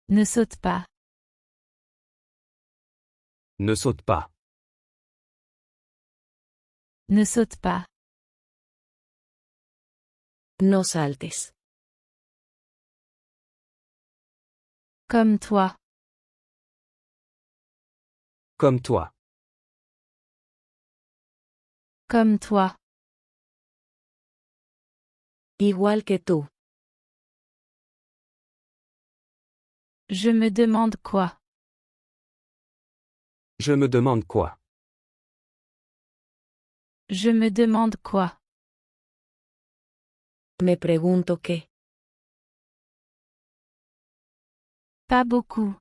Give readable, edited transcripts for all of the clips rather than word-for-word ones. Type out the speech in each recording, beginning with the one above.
Ne saute pas. Ne saute pas. Ne saute pas. No saltes. Comme toi. Comme toi. Comme toi. Igual que tú. Je me demande quoi. Je me demande quoi. Je me demande quoi. Me pregunto qué. Pas beaucoup.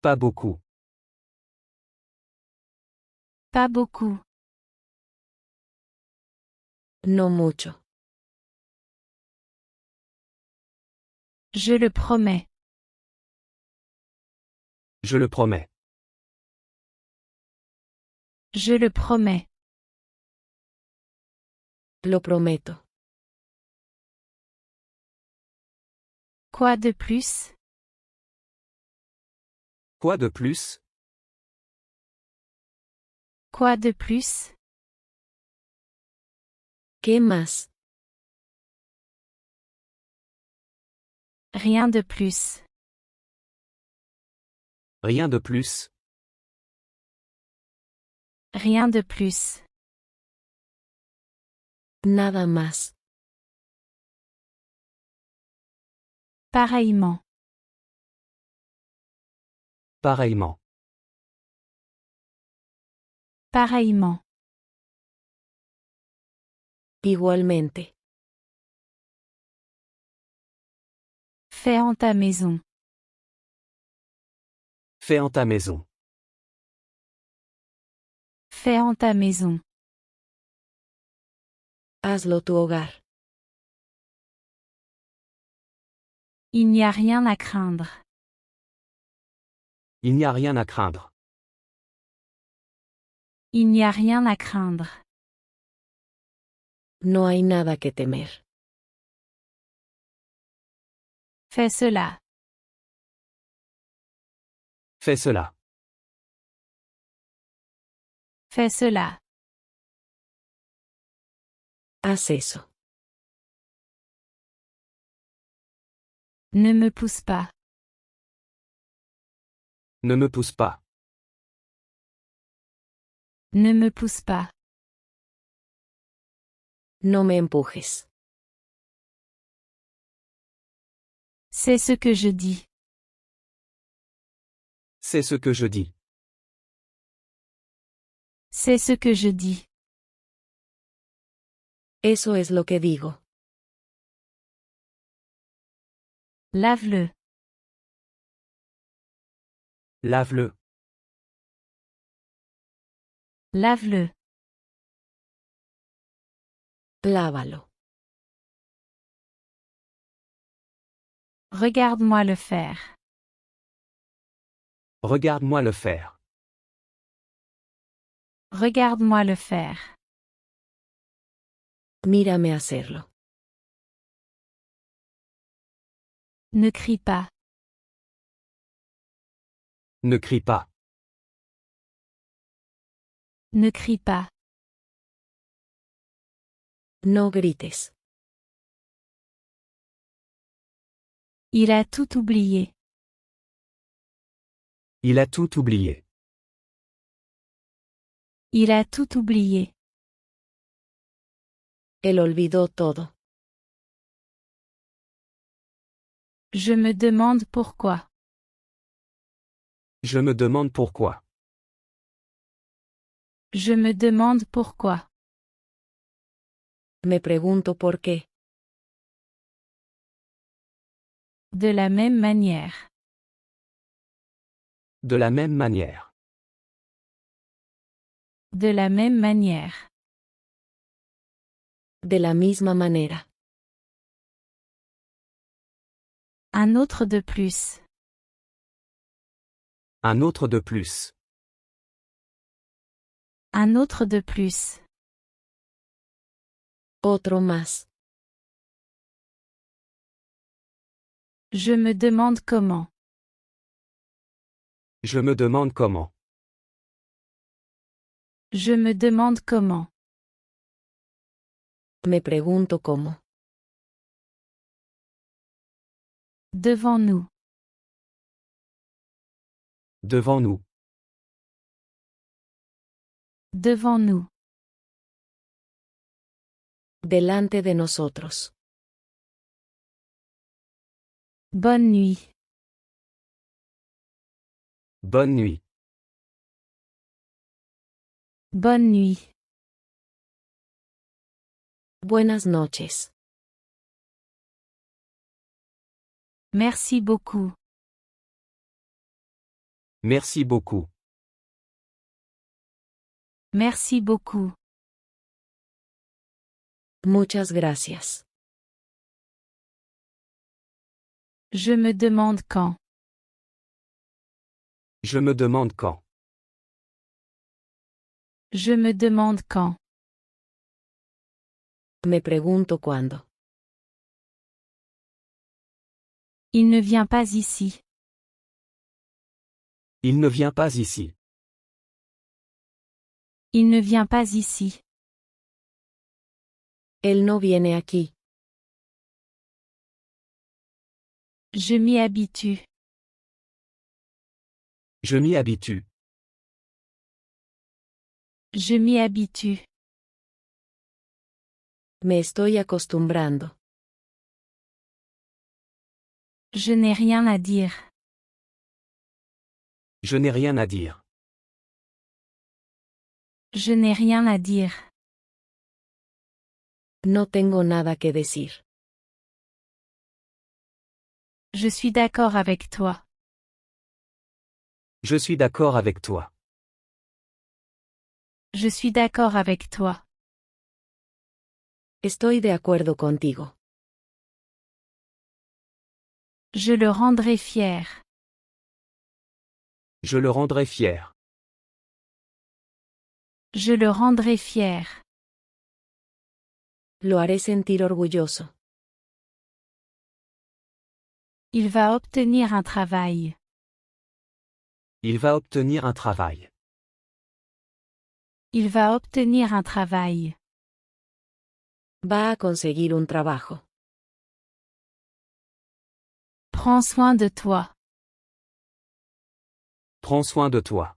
Pas beaucoup. Pas beaucoup. No mucho. Je le promets. Je le promets. Je le promets. Lo prometo. Quoi de plus? Quoi de plus? Quoi de plus? ¿Qué más? Rien de plus. Rien de plus. Rien de plus. Nada más. Pareillement. Pareillement. Pareillement. Igualmente. Fais en ta maison. Fais en ta maison. Fais en ta maison. Hazlo tu hogar. Il n'y a rien à craindre. Il n'y a rien à craindre. Il n'y a rien à craindre. No hay nada que temer. Fais cela. Fais cela. Fais cela. Haz eso. Ne me pousse pas. Ne me pousse pas. Ne me pousse pas. No me empujes. C'est ce que je dis. C'est ce que je dis. C'est ce que je dis. Eso es lo que digo. Lave-le. Lave-le. Lave-le. Lávalo. Regarde-moi le faire. Regarde-moi le faire. Regarde-moi le faire. Mírame hacerlo. Ne crie pas. Ne crie pas. Ne crie pas. No grites. Il a tout oublié. Il a tout oublié. Il a tout oublié. Él olvidó todo. Je me demande pourquoi. Je me demande pourquoi. Je me demande pourquoi. Me pregunto por qué. De la même manière. De la même manière. De la même manière. De la misma manera. Un autre de plus. Un autre de plus. Un autre de plus. Otro más. Je me demande comment. Je me demande comment. Je me demande comment. Me pregunto cómo. Devant nous. Devant nous. Devant nous. Delante de nosotros. Bonne nuit. Bonne nuit. Bonne nuit. Buenas noches. Merci beaucoup. Merci beaucoup. Merci beaucoup. Muchas gracias. Je me demande quand. Je me demande quand. Je me demande quand. Me pregunto cuándo. Il ne vient pas ici. Il ne vient pas ici. Il ne vient pas ici. Él no viene aquí. Je m'y habitue. Je m'y habitue. Je m'y habitue. Me estoy acostumbrando. Je n'ai rien à dire. Je n'ai rien à dire. Je n'ai rien à dire. No tengo nada que decir. Je suis d'accord avec toi. Je suis d'accord avec toi. Je suis d'accord avec toi. Estoy de acuerdo contigo. Je le rendrai fier. Je le rendrai fier. Je le rendrai fier. Lo haré sentir orgulloso. Il va obtenir un travail. Il va obtenir un travail. Il va obtenir un travail. Va a conseguir un trabajo. Prends soin de toi. Prends soin de toi.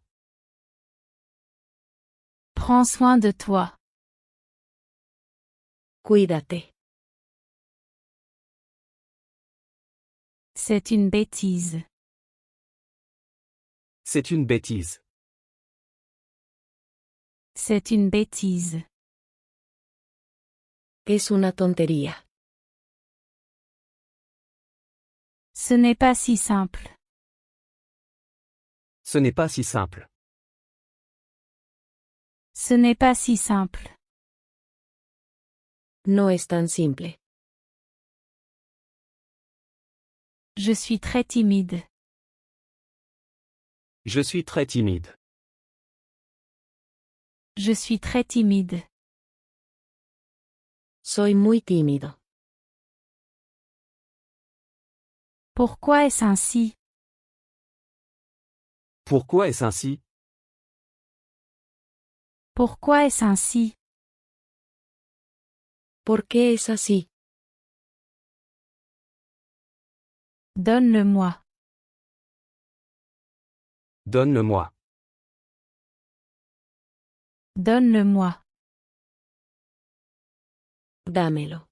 Prends soin de toi. Cuídate. C'est une bêtise. C'est une bêtise. C'est une bêtise. Es una tontería. Ce n'est pas si simple. Ce n'est pas si simple. Ce n'est pas si simple. No es tan simple. Je suis très timide. Je suis très timide. Je suis très timide. Soy muy tímido. Pourquoi est-ce ainsi? Pourquoi est-ce ainsi? Pourquoi est-ce ainsi? ¿Por qué es así? Donne-le-moi. Donne-le-moi. Donne-le-moi. Dámelo.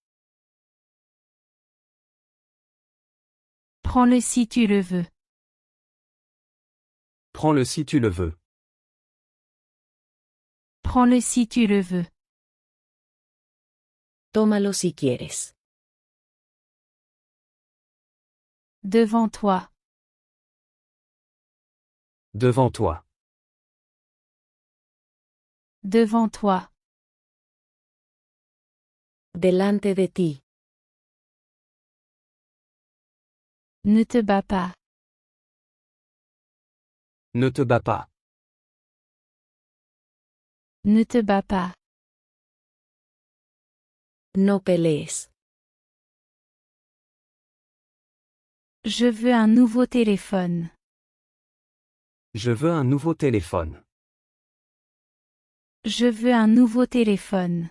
Prends-le si tu le veux. Prends-le si tu le veux. Prends-le si tu le veux. Tómalo si quieres. Devant toi. Devant toi. Devant toi. Delante de ti. Ne te bats pas. Ne te bats pas. Ne te bats pas. No pelees. Je veux un nouveau téléphone. Je veux un nouveau téléphone. Je veux un nouveau téléphone.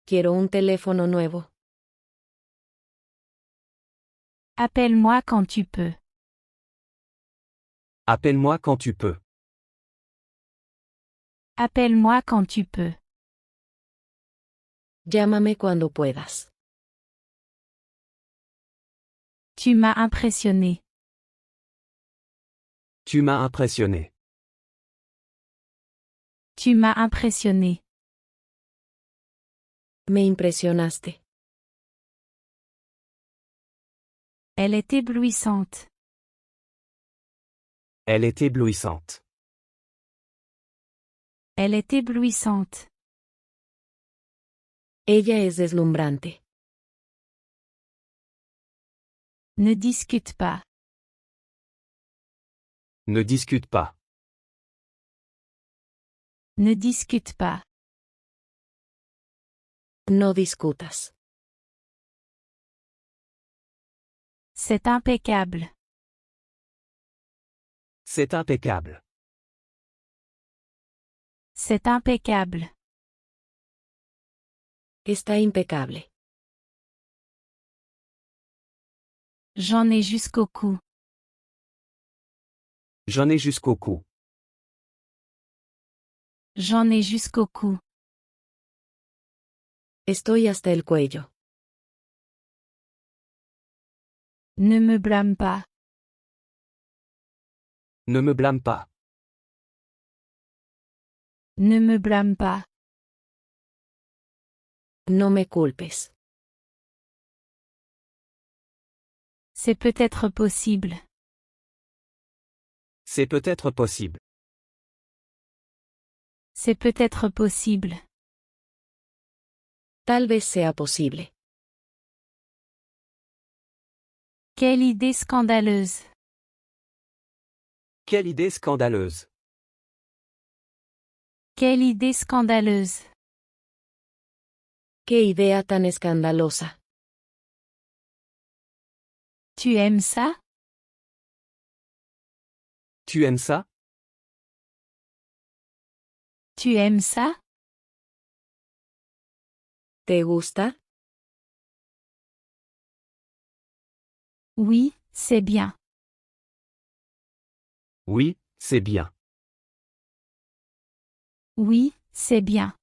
Quiero un teléfono nuevo. Appelle-moi quand tu peux. Appelle-moi quand tu peux. Appelle-moi quand tu peux. Llámame cuando puedas. Tu m'as impressionné. Tu m'as impressionné. Tu m'as impressionné. Me impresionaste. Elle est éblouissante. Elle est éblouissante. Elle est éblouissante. Ella es deslumbrante. Ne discute pas. Ne discute pas. Ne discute pas. No discutas. C'est impeccable. C'est impeccable. C'est impeccable. Está impecable. J'en ai jusqu'au cou. J'en ai jusqu'au cou. J'en ai jusqu'au cou. Estoy hasta el cuello. Ne me blâme pas. Ne me blâme pas. Ne me blâme pas. No me culpes. C'est peut-être possible. C'est peut-être possible. C'est peut-être possible. Tal vez sea posible. Quelle idée scandaleuse. Quelle idée scandaleuse. Quelle idée scandaleuse. Qué idea tan escandalosa. Tu aimes ça? Tu aimes ça? Tu aimes ça? ¿Te gusta? Oui, c'est bien. Oui, c'est bien. Oui, c'est bien.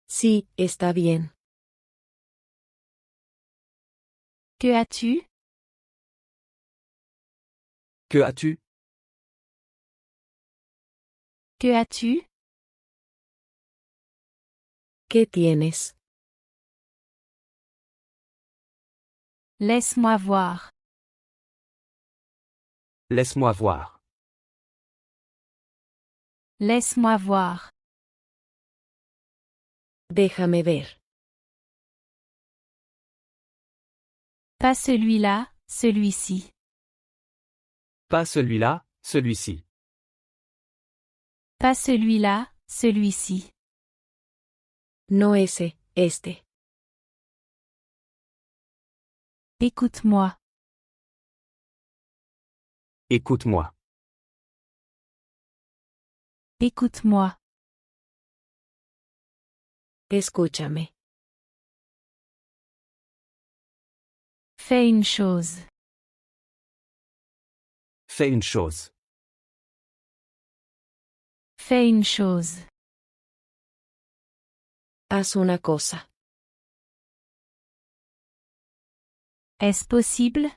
Sí, está bien. Que as-tu? Que as-tu? Que as-tu? ¿Qué tienes? Laisse-moi voir. Laisse-moi voir. Laisse-moi voir. Déjame ver. Pas celui-là, celui-ci. Pas celui-là, celui-ci. Pas celui-là, celui-ci. No ese, este. Écoute-moi. Écoute-moi. Écoute-moi. Escúchame. Fais une chose. Fais une chose. Fais une chose. Haz una cosa. Est-ce possible?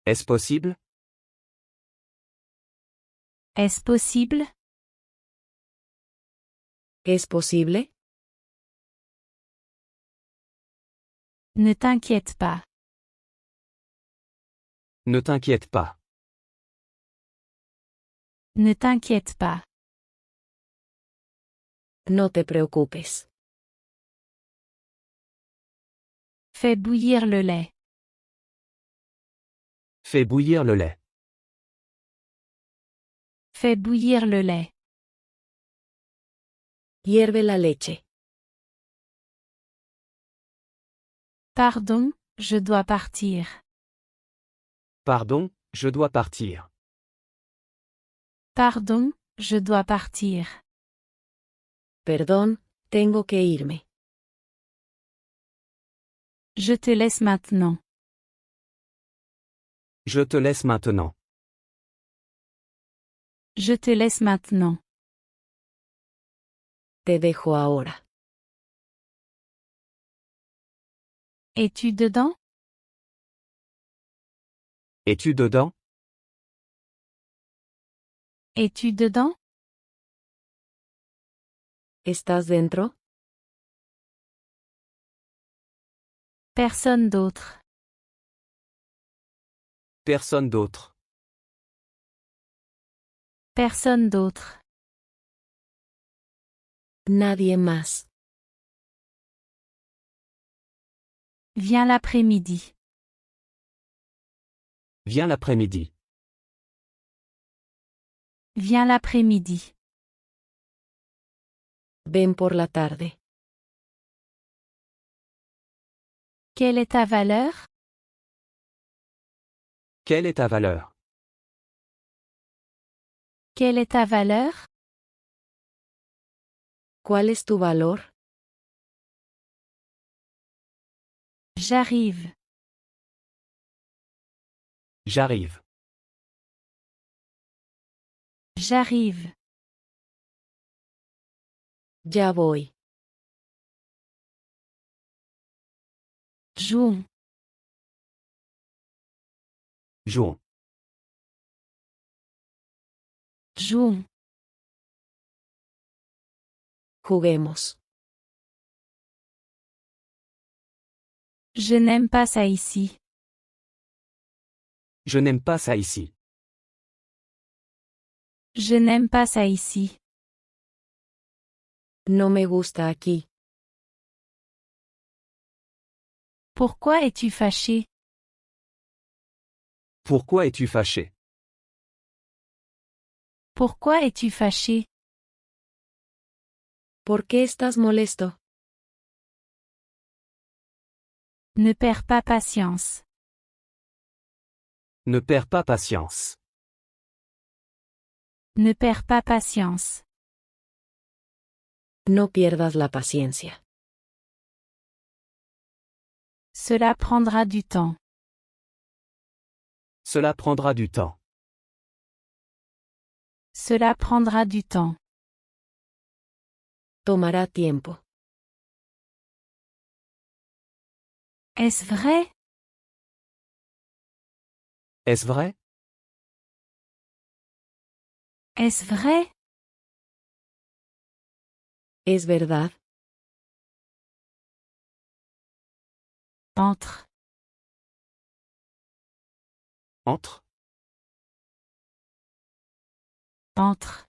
Est-ce possible? Est-ce possible? ¿Es posible? Ne t'inquiète pas. Ne t'inquiète pas. Ne t'inquiète pas. No te preocupes. Fais bouillir le lait. Fais bouillir le lait. Fais bouillir le lait. Hierve la leche. Pardon, je dois partir. Pardon, je dois partir. Pardon, je dois partir. Perdón, tengo que irme. Je te laisse maintenant. Je te laisse maintenant. Je te laisse maintenant. Te dejo ahora. Es-tu dedans? Es-tu dedans? Es-tu dedans? ¿Estás dentro? Personne d'autre. Personne d'autre. Personne d'autre. Nadie más. Viens l'après-midi. Viens l'après-midi. Viens l'après-midi. Ven por la tarde. Quelle est ta valeur? Quelle est ta valeur? Quelle est ta valeur? ¿Cuál es tu valor? J'arrive. J'arrive. J'arrive. Ya voy. Jouons. Jouons. Jouons. Juguemos. Je n'aime pas ça ici. Je n'aime pas ça ici. Je n'aime pas ça ici. No me gusta aquí. Pourquoi es-tu fâché? Pourquoi es-tu fâché? Pourquoi es-tu fâché? ¿Por qué estás molesto? Ne perds pas patience. Ne perds pas patience. Ne perds pas patience. No pierdas la paciencia. Cela prendra du temps. Cela prendra du temps. Cela prendra du temps. Tomará tiempo. Est-ce vrai? Est-ce vrai? Est-ce vrai? ¿Es verdad? Entre. Entre. Entre.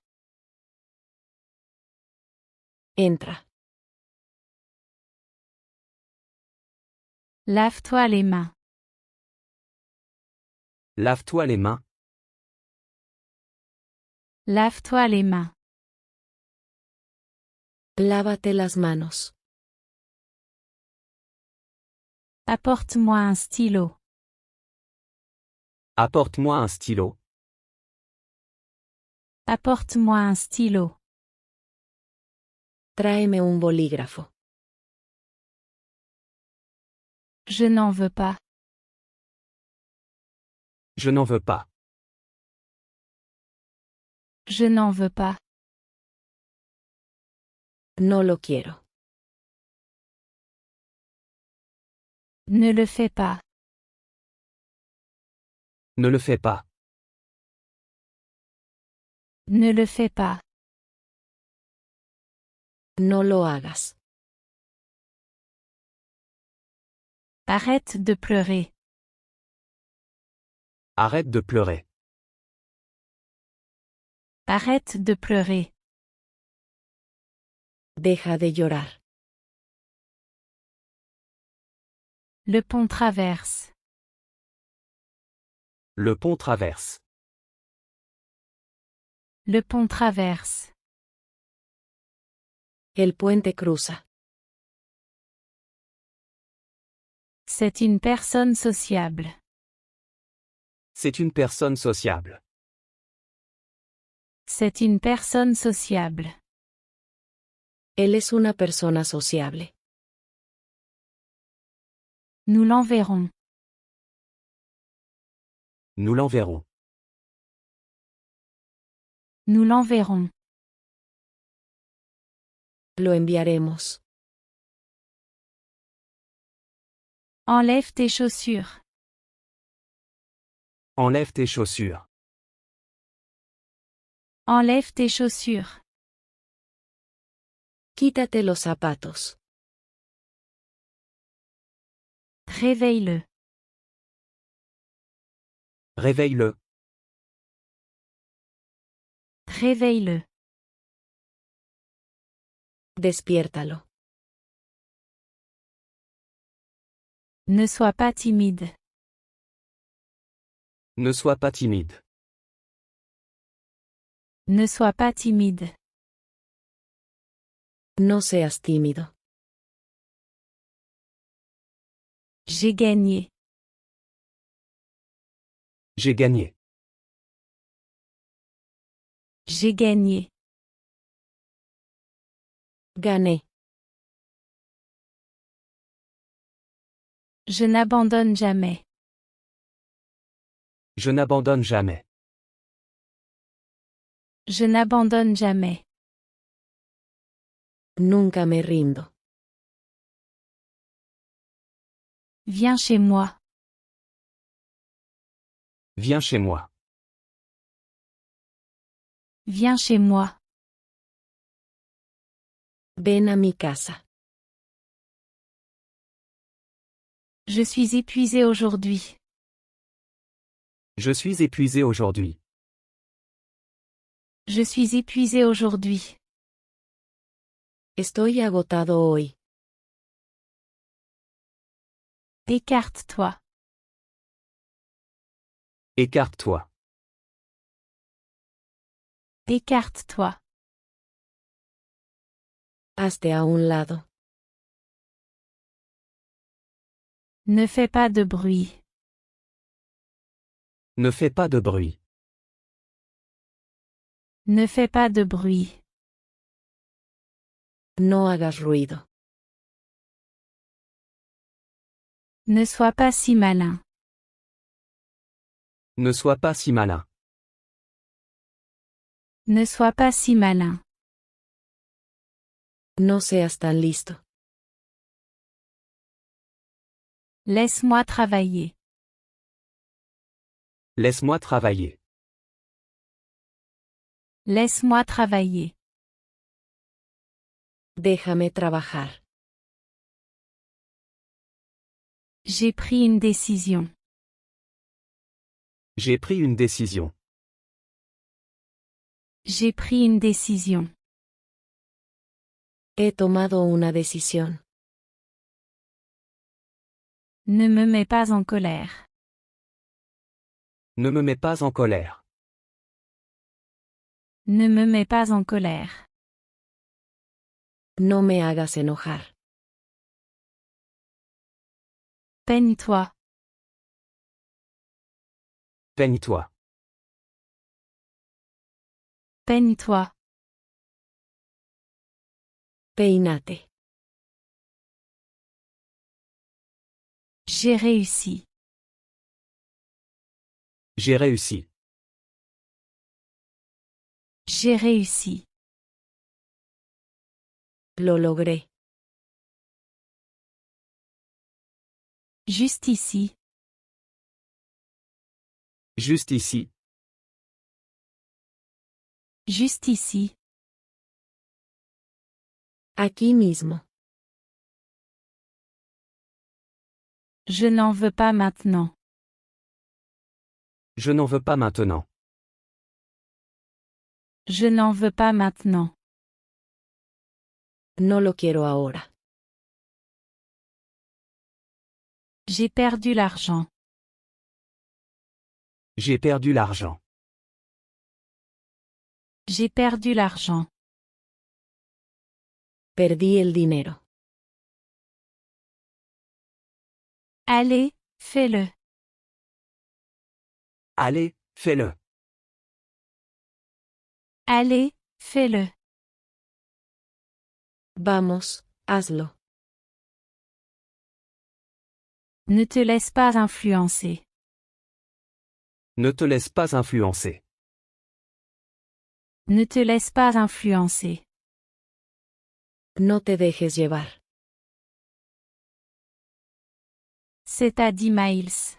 Entra. Lave-toi les mains. Lave-toi les mains. Lave-toi les mains. Lávate las manos. Apporte-moi un stylo. Apporte-moi un stylo. Apporte-moi un stylo. Tráeme un bolígrafo. Je n'en veux pas. Je n'en veux pas. Je n'en veux pas. No lo quiero. Ne le fais pas. Ne le fais pas. Ne le fais pas. No lo hagas. Arrête de pleurer. Arrête de pleurer. Arrête de pleurer. Deja de llorar. Le pont traverse. Le pont traverse. Le pont traverse. El puente cruza. C'est une personne sociable. C'est une personne sociable. C'est une personne sociable. Él es una persona sociable. Nous l'enverrons. Nous l'enverrons. Nous l'enverrons. Lo enviaremos. Enlève tes chaussures. Enlève tes chaussures. Enlève tes chaussures. Quítate los zapatos. Réveille-le. Réveille-le. Réveille-le. Despiértalo. Ne sois pas timide. Ne sois pas timide. Ne sois pas timide. No seas tímido. J'ai gagné. J'ai gagné. J'ai gagné. Gané. Je n'abandonne jamais. Je n'abandonne jamais. Je n'abandonne jamais. Nunca me rindo. Viens chez moi. Viens chez moi. Viens chez moi. Ven a mi casa. Je suis épuisé aujourd'hui. Je suis épuisé aujourd'hui. Je suis épuisé aujourd'hui. Estoy agotado hoy. Écarte-toi. Écarte-toi. Écarte-toi. Hazte a un lado. Ne fais pas de bruit. Ne fais pas de bruit. Ne fais pas de bruit. No hagas ruido. Ne sois pas si malin. Ne sois pas si malin. Ne sois pas si malin. No seas tan listo. Laisse-moi travailler. Laisse-moi travailler. Laisse-moi travailler. Déjame trabajar. J'ai pris une décision. J'ai pris une décision. J'ai pris une décision. He tomado una decisión. Ne me mets pas en colère. Ne me mets pas en colère. Ne me mets pas en colère. No me hagas enojar. Peigne-toi. Peigne-toi. Peigne-toi. Peínate. J'ai réussi. J'ai réussi. J'ai réussi. Lo logré. Juste ici. Juste ici. Juste ici. Aquí mismo. Je n'en veux pas maintenant. Je n'en veux pas maintenant. Je n'en veux pas maintenant. No lo quiero ahora. J'ai perdu l'argent. J'ai perdu l'argent. J'ai perdu l'argent. Perdí el dinero. Allez, fais-le. Allez, fais-le. Allez, fais-le. Vamos, hazlo. Ne te laisse pas influencer. Ne te laisse pas influencer. Ne te laisse pas influencer. No te dejes llevar. C'est à 10 miles.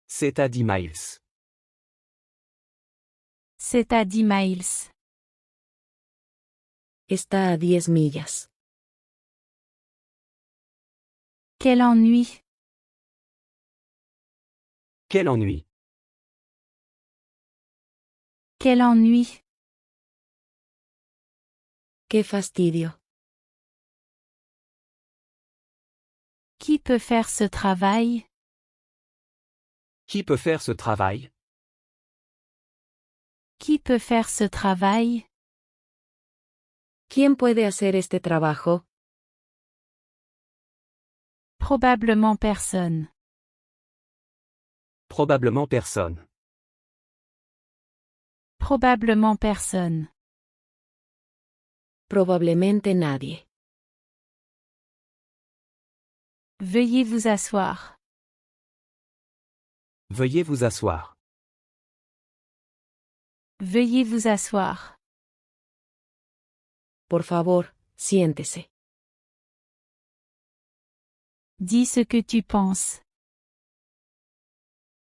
C'est à 10 miles. C'est à 10 miles. Está a 10 millas. Quel ennui. Quel ennui. Quel ennui. Qué fastidio. Qui peut faire ce travail? Qui peut faire ce travail? Qui peut faire ce travail? ¿Quién puede hacer este trabajo? Probablement personne. Probablement personne. Probablement personne. Probablemente nadie. Veuillez vous asseoir. Veuillez vous asseoir. Veuillez vous asseoir. Por favor, siéntese. Dis ce que tu penses.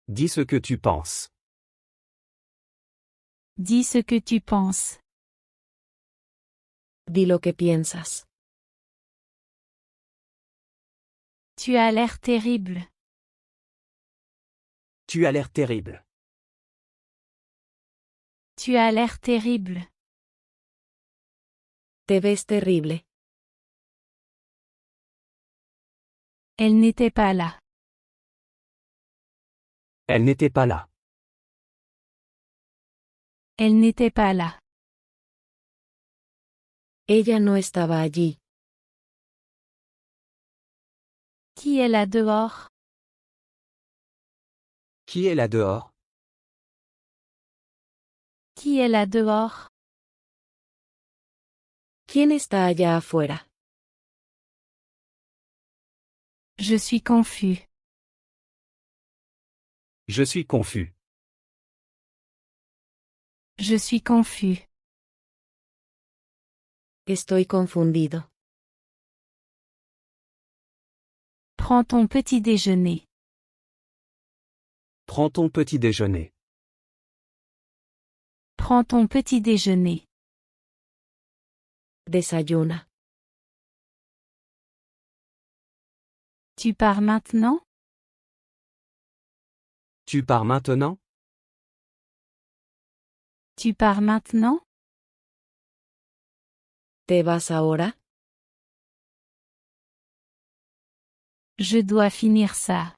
Dis ce que tu penses. Dis ce que tu penses. Di lo que piensas. Tu as l'air terrible. Tu as l'air terrible. Tu as l'air terrible. Te ves terrible. Elle n'était pas là. Elle n'était pas là. Elle n'était pas là. Ella no estaba allí. Qui est là dehors? Qui est là dehors? Qui est là dehors? ¿Quién está allá afuera? Je suis confus. Je suis confus. Je suis confus. Estoy confundido. Prends ton petit déjeuner. Prends ton petit déjeuner. Prends ton petit déjeuner. Desayuna. Tu pars maintenant? Tu pars maintenant? Tu pars maintenant? ¿Te vas ahora? Je dois finir ça.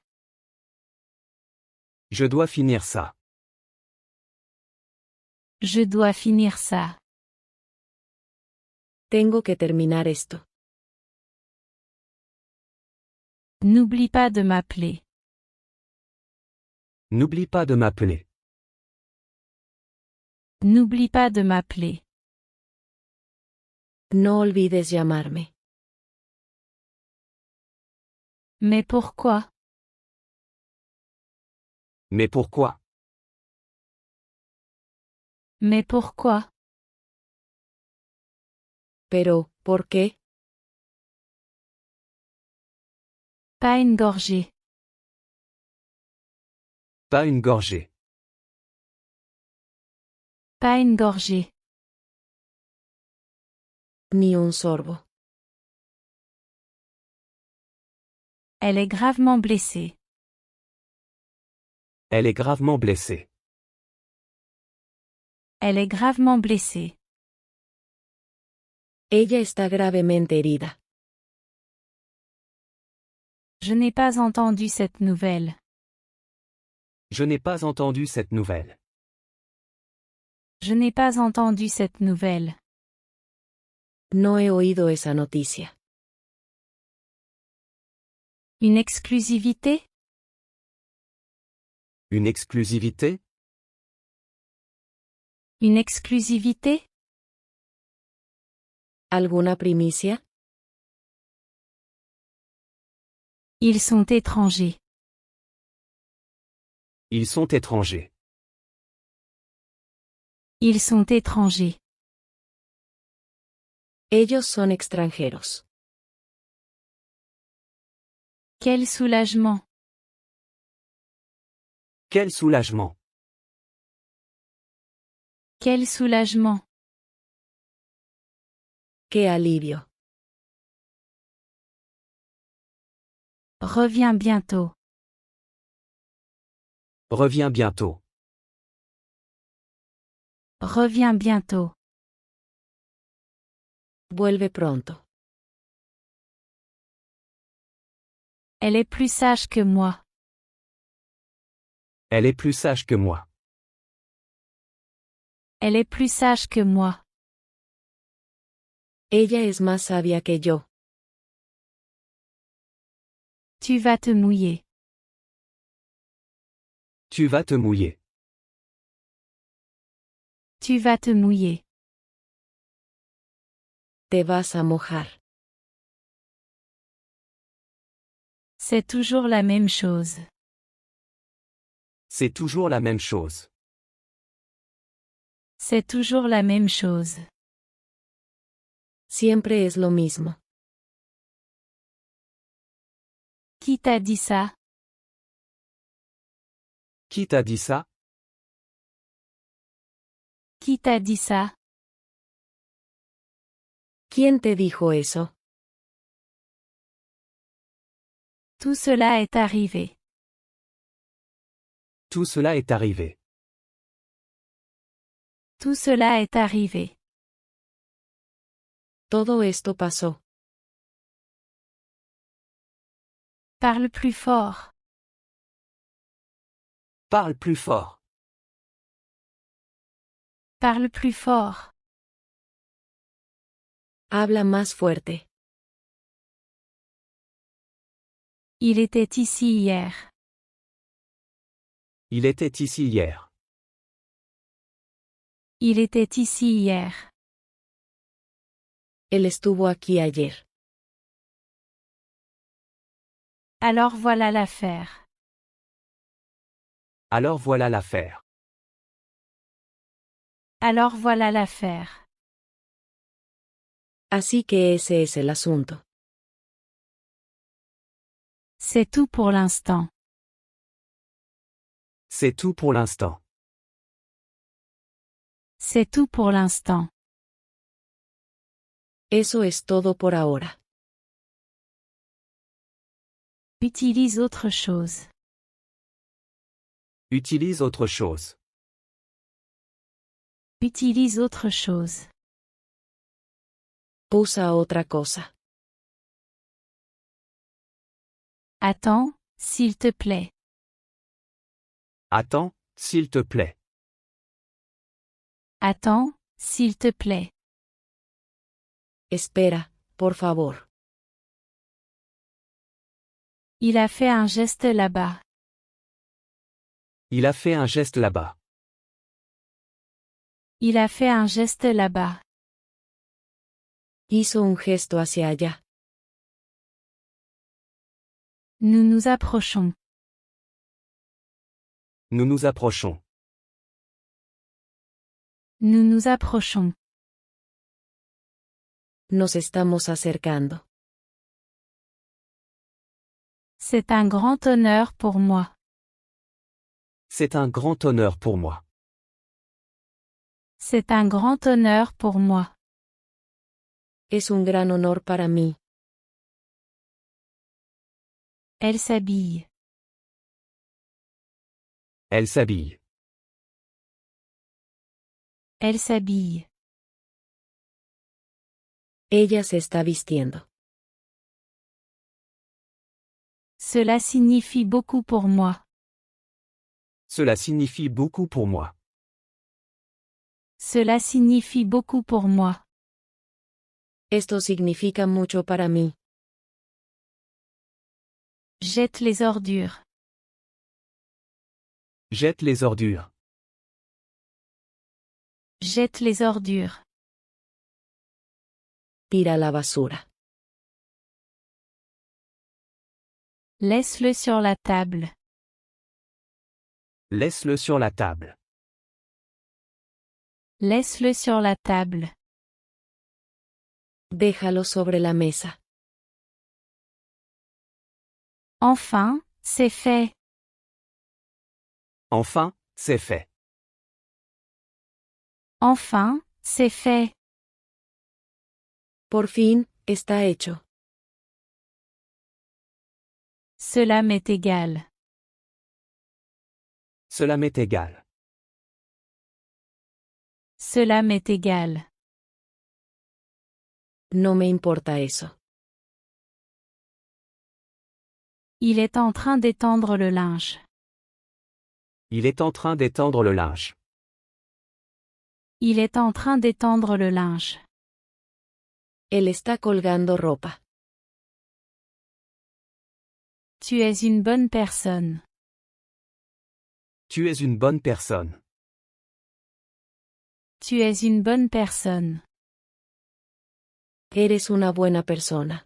Je dois finir ça. Je dois finir ça. Tengo que terminar esto. N'oublie pas de m'appeler. N'oublie pas de m'appeler. N'oublie pas de m'appeler. No olvides llamarme. Mais pourquoi? Mais pourquoi? Mais pourquoi? Pero, ¿por qué? Pas une gorgée. Pas une gorgée. Pas une gorgée. Ni un sorbo. Elle est gravement blessée. Elle est gravement blessée. Elle est gravement blessée. Ella está gravemente herida. Je n'ai pas entendu cette nouvelle. Je n'ai pas entendu cette nouvelle. Je n'ai pas entendu cette nouvelle. No he oído esa noticia. Une exclusivité? Une exclusivité? Une exclusivité? ¿Alguna primicia? Ils sont étrangers. Ils sont étrangers. Ils sont étrangers. Ellos son extranjeros. Quel soulagement. Quel soulagement! Quel soulagement. ¡Qué alivio! Reviens bientôt. Reviens bientôt. Reviens bientôt. Vuelve pronto. Elle est plus sage que moi. Elle est plus sage que moi. Elle est plus sage que moi. Ella es más sabia que yo. Tu vas te mouiller. Tu vas te mouiller. Tu vas te mouiller. Te vas a mojar. C'est toujours la même chose. C'est toujours la même chose. C'est toujours la même chose. Siempre es lo mismo. Qui t'a dit ça? Qui t'a dit ça? Qui t'a dit ça? ¿Quién te dijo eso? Tout cela est arrivé. Tout cela est arrivé. Tout cela est arrivé. Todo esto pasó. Parle plus fort. Parle plus fort. Parle plus fort. Habla más fuerte. Il était ici hier. Il était ici hier. Il était ici hier. Él estuvo aquí ayer. Alors voilà l'affaire. Alors voilà l'affaire. Alors voilà l'affaire. Así que ese es el asunto. C'est tout pour l'instant. C'est tout pour l'instant. C'est tout pour l'instant. Eso es todo por ahora. Utilise autre chose. Utilise autre chose. Utilise autre chose. Usa otra cosa. Attends, s'il te plaît. Attends, s'il te plaît. Attends, s'il te plaît. Espera, por favor. Il a fait un geste là-bas. Il a fait un geste là-bas. Il a fait un geste là-bas. Hizo un gesto hacia allá. Nous nous approchons. Nous nous approchons. Nous nous approchons. Nos estamos acercando. C'est un grand honneur pour moi. C'est un grand honneur pour moi. C'est un grand honneur pour moi. Es un gran honor para mí. Elle s'habille. Elle s'habille. Elle s'habille. Ella se está vistiendo. Cela signifie beaucoup pour moi. Cela signifie beaucoup pour moi. Cela signifie beaucoup pour moi. Esto significa mucho para mí. Jette les ordures. Jette les ordures. Jette les ordures. Tira la basura. Laisse-le sur la table. Laisse-le sur la table. Laisse-le sur la table. Déjalo sobre la mesa. Enfin, c'est fait. Enfin, c'est fait. Enfin, c'est fait. Por fin, está hecho. Cela m'est égal. Cela m'est égal. Cela m'est égal. No me importa eso. Il est en train d'étendre le linge. Il est en train d'étendre le linge. Il est en train d'étendre le linge. Él está colgando ropa. Tu es une bonne personne. Tu es une bonne personne. Tu es une bonne personne. Eres una buena persona.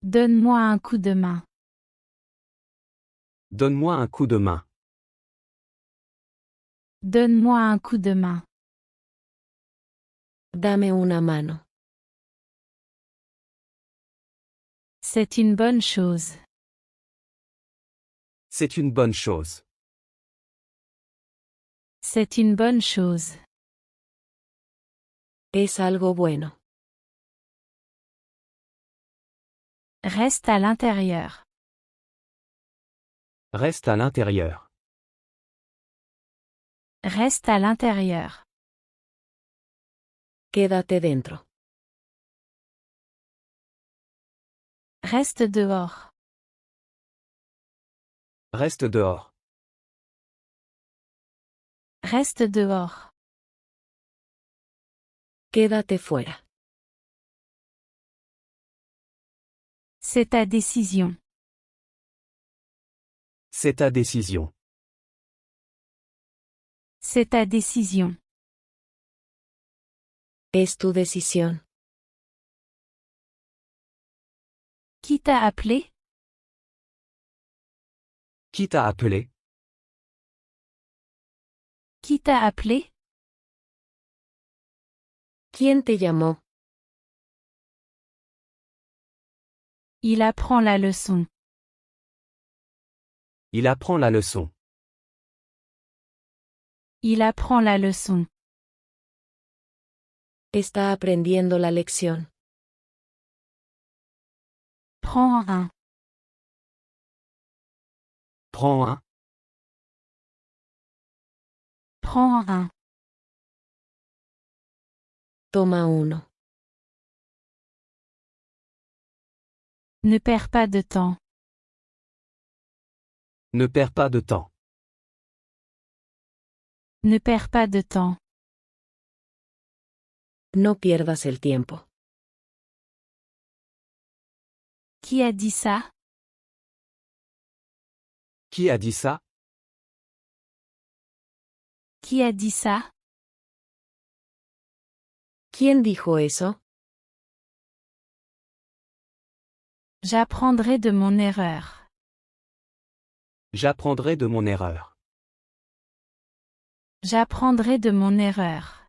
Donne-moi un coup de main. Donne-moi un coup de main. Donne-moi un coup de main. Dame una mano. C'est une bonne chose. C'est une bonne chose. C'est une bonne chose. Es algo bueno. Reste à l'intérieur. Reste à l'intérieur. Reste à l'intérieur. Quédate dentro. Reste dehors. Reste dehors. Reste dehors. Quédate fuera. C'est ta décision. C'est ta décision. C'est ta décision. Es tu decisión. Qui t'a appelé? Qui t'a appelé? Qui t'a appelé? ¿Quién te llamó? Il apprend la leçon. Il apprend la leçon. Il apprend la leçon. Está aprendiendo la lección. Prends un. Prends un. Prends un. Toma uno. Ne perds pas de temps. Ne perds pas de temps. Ne perds pas de temps. No pierdas el tiempo. Qui a dit ça? Qui a dit ça? Qui a dit ça? ¿Quién dijo eso? J'apprendrai de mon erreur. J'apprendrai de mon erreur. J'apprendrai de mon erreur.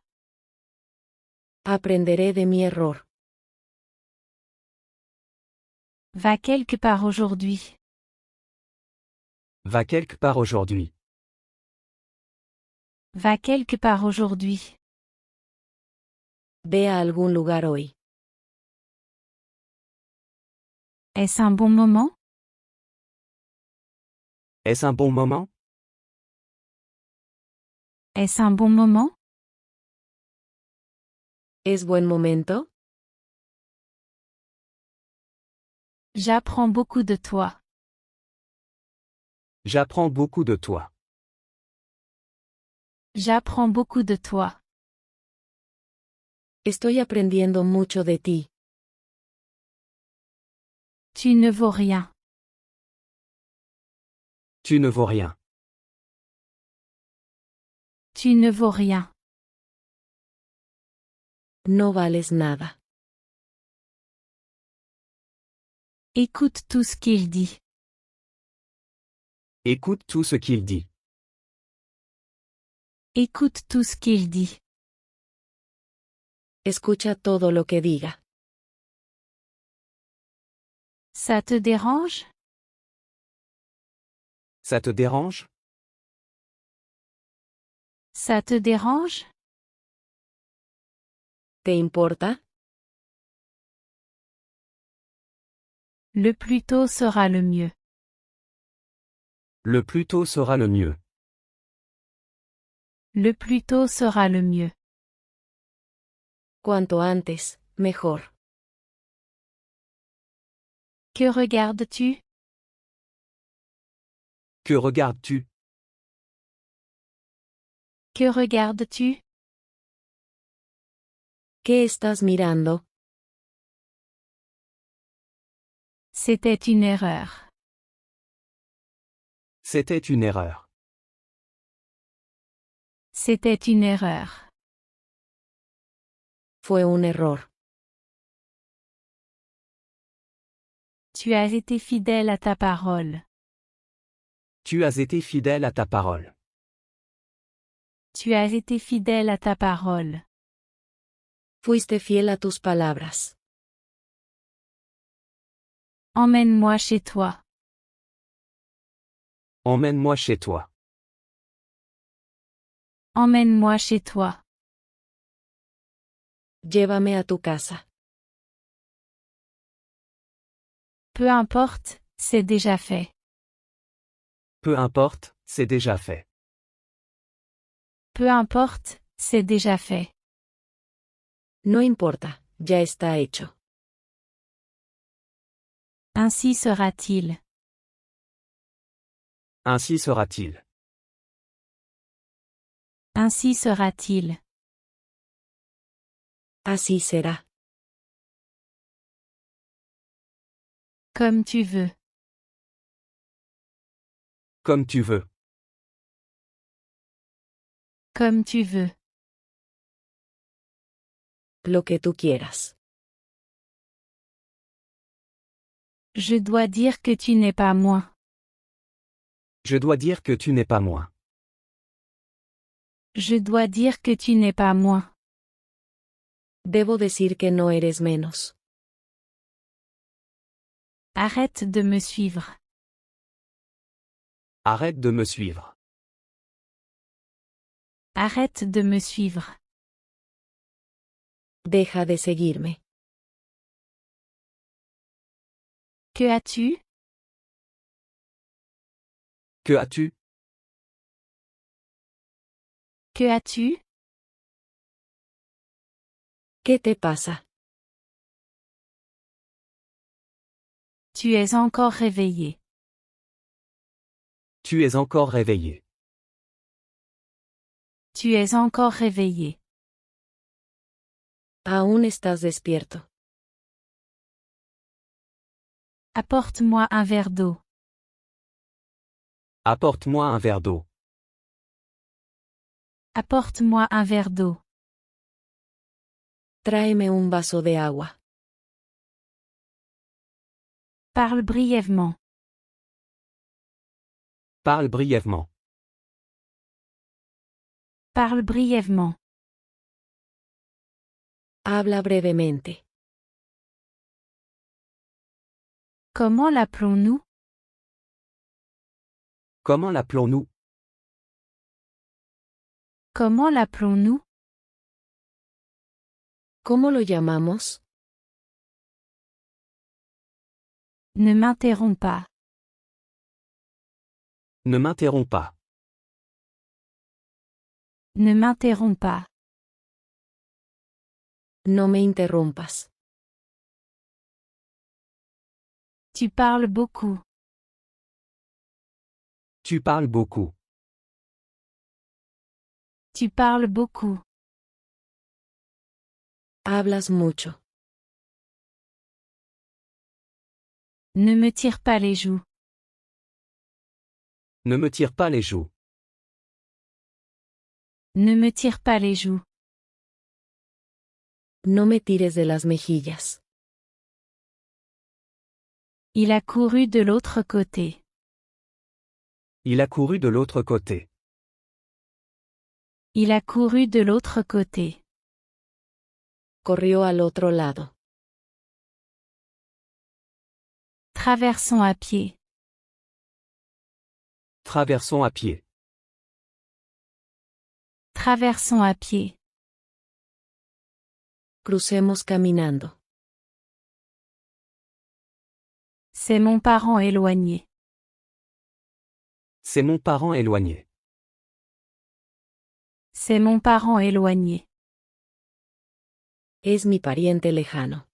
Aprenderé de mi error. Va quelque part aujourd'hui. Va quelque part aujourd'hui. Va quelque part aujourd'hui. Ve a algún lugar hoy. Est-ce un bon moment? Est-ce un bon moment? Est-ce un bon moment? ¿Es buen momento? J'apprends beaucoup de toi. J'apprends beaucoup de toi. J'apprends beaucoup de toi. Estoy aprendiendo mucho de ti. Tu ne vaux rien. Tu ne vaux rien. Tu ne vaux rien. No vales nada. Écoute tout ce qu'il dit. Écoute tout ce qu'il dit. Écoute tout ce qu'il dit. Escucha todo lo que diga. Ça te dérange? Ça te dérange? Ça te dérange? ¿Te importa? Le plus tôt sera le mieux. Le plus tôt sera le mieux. Le plus tôt sera le mieux. Cuanto antes, mejor. Que regardes-tu? Que regardes-tu? Que regardes-tu? ¿Qué estás mirando? C'était une erreur. C'était une erreur. C'était une erreur. Fue un error. Tu as été fidèle à ta parole. Tu as été fidèle à ta parole. Tu as été fidèle à ta parole. Fuiste fiel a tus palabras. Emmène-moi chez toi. Emmène-moi chez toi. Emmène-moi chez toi. Llévame a tu casa. Peu importe, c'est déjà fait. Peu importe, c'est déjà fait. Peu importe, c'est déjà fait. No importa, ya está hecho. Ainsi sera-t-il. Ainsi sera-t-il. Ainsi sera-t-il. Así será. Comme tu veux. Comme tu veux. Comme tu veux. Lo que tú quieras. Je dois dire que tu n'es pas moi. Je dois dire que tu n'es pas moi. Je dois dire que tu n'es pas moi. Debo decir que no eres menos. Arrête de me suivre. Arrête de me suivre. Arrête de me suivre. Deja de seguirme. Que as-tu? Que as-tu? Que as-tu? ¿Qué te pasa? Tu es encore réveillé. Tu es encore réveillé. Tu es encore réveillé. Aún estás despierto. Apporte-moi un verre d'eau. Apporte-moi un verre d'eau. Apporte-moi un verre d'eau. Tráeme un vaso de agua. Parle brièvement. Parle brièvement. Parle brièvement. Habla brevemente. Comment l'appelons-nous? Comment l'appelons-nous? Comment l'appelons-nous? ¿Cómo lo llamamos? Ne m'interromps pas. Ne m'interromps pas. Ne m'interromps pas. No me interrumpas. Tu parles beaucoup. Tu parles beaucoup. Tu parles beaucoup. Hablas mucho. Ne me tire pas les joues. Ne me tire pas les joues. Ne me tire pas les joues. No me tires de las mejillas. Il a couru de l'autre côté. Il a couru de l'autre côté. Il a couru de l'autre côté. Corrió al otro lado. Traversons à pied. Traversons à pied. Traversons à pied. Crucemos caminando. C'est mon parent éloigné. C'est mon parent éloigné. C'est mon parent éloigné. Es mi pariente lejano.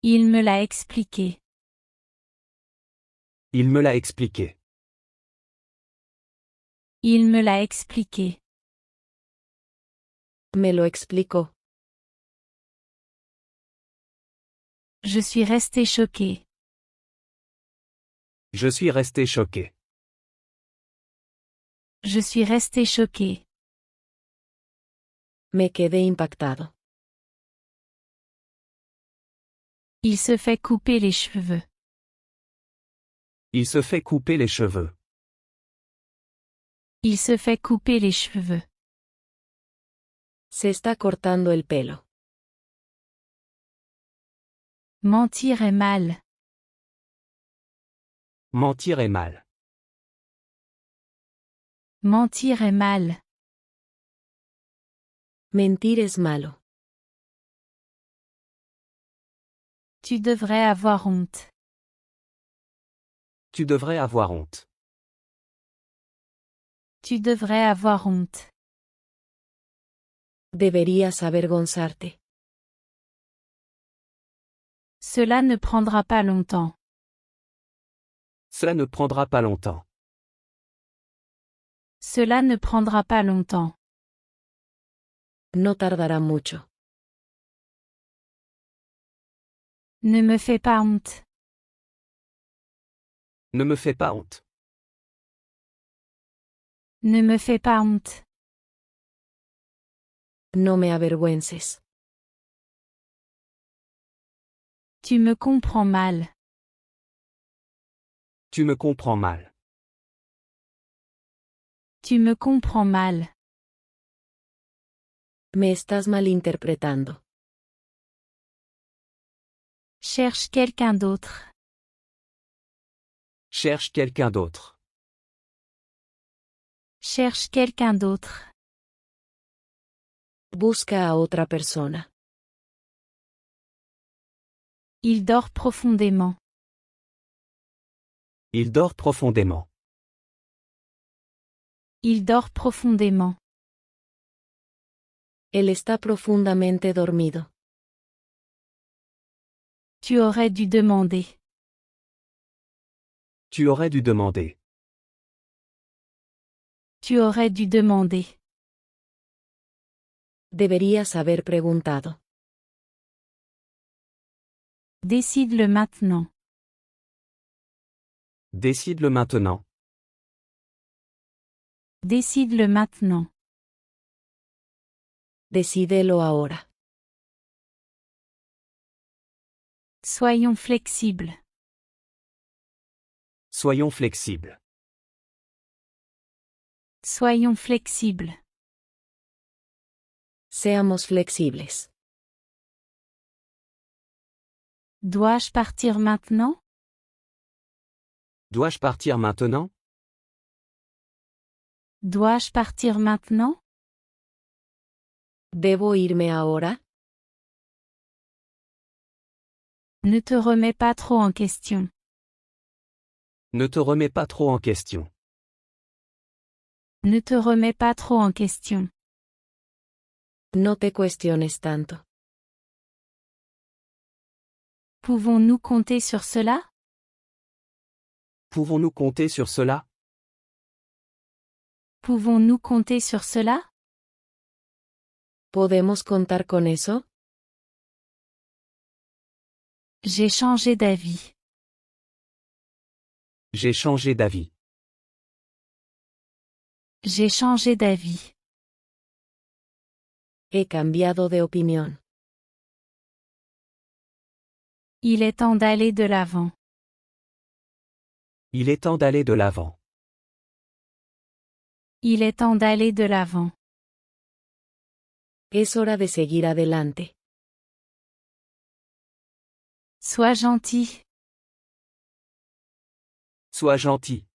Il me l'a expliqué. Il me l'a expliqué. Il me l'a expliqué. Me lo explicó. Je suis resté choqué. Je suis resté choqué. Je suis resté choqué. Me quedé impactado. Il se fait couper les cheveux. Il se fait couper les cheveux. Il se fait couper les cheveux. Se está cortando el pelo. Mentir est mal. Mentir est mal. Mentir est mal. Mentir es malo. Tu devrais avoir honte. Tu devrais avoir honte. Tu devrais avoir honte. Deberías avergonzarte. Cela ne prendra pas longtemps. Cela ne prendra pas longtemps. Cela ne prendra pas longtemps. No tardará mucho. Ne me fais pas honte. Ne me fais pas honte. Ne me fais pas honte. No me avergüences. Tu me comprends mal. Tu me comprends mal. Tu me comprends mal. Me estás malinterpretando. Cherche quelqu'un d'autre. Cherche quelqu'un d'autre. Cherche quelqu'un d'autre. Busca a otra persona. Il dort profondément. Il dort profondément. Il dort profondément. Él está profundamente dormido. Tu aurais dû demander. Tu aurais dû demander. Tu aurais dû demander. Deberías haber preguntado. Décide-le maintenant. Décide-le maintenant. Décide-le maintenant. Decídelo ahora. Soyons flexibles. Soyons flexibles. Soyons flexibles. Seamos flexibles. Dois-je partir maintenant? Dois-je partir maintenant? Dois-je partir maintenant? ¿Debo irme ahora? Ne te remets pas trop en question. Ne te remets pas trop en question. Ne te remets pas trop en question. No te cuestiones tanto. Pouvons-nous compter sur cela? Pouvons-nous compter sur cela? Pouvons-nous compter sur cela? ¿Podemos contar con eso? J'ai changé d'avis. J'ai changé d'avis. J'ai changé d'avis. He cambiado de opinión. Il est temps d'aller de l'avant. Il est temps d'aller de l'avant. Il est temps d'aller de l'avant. Es hora de seguir adelante. Sois gentil. Sois gentil.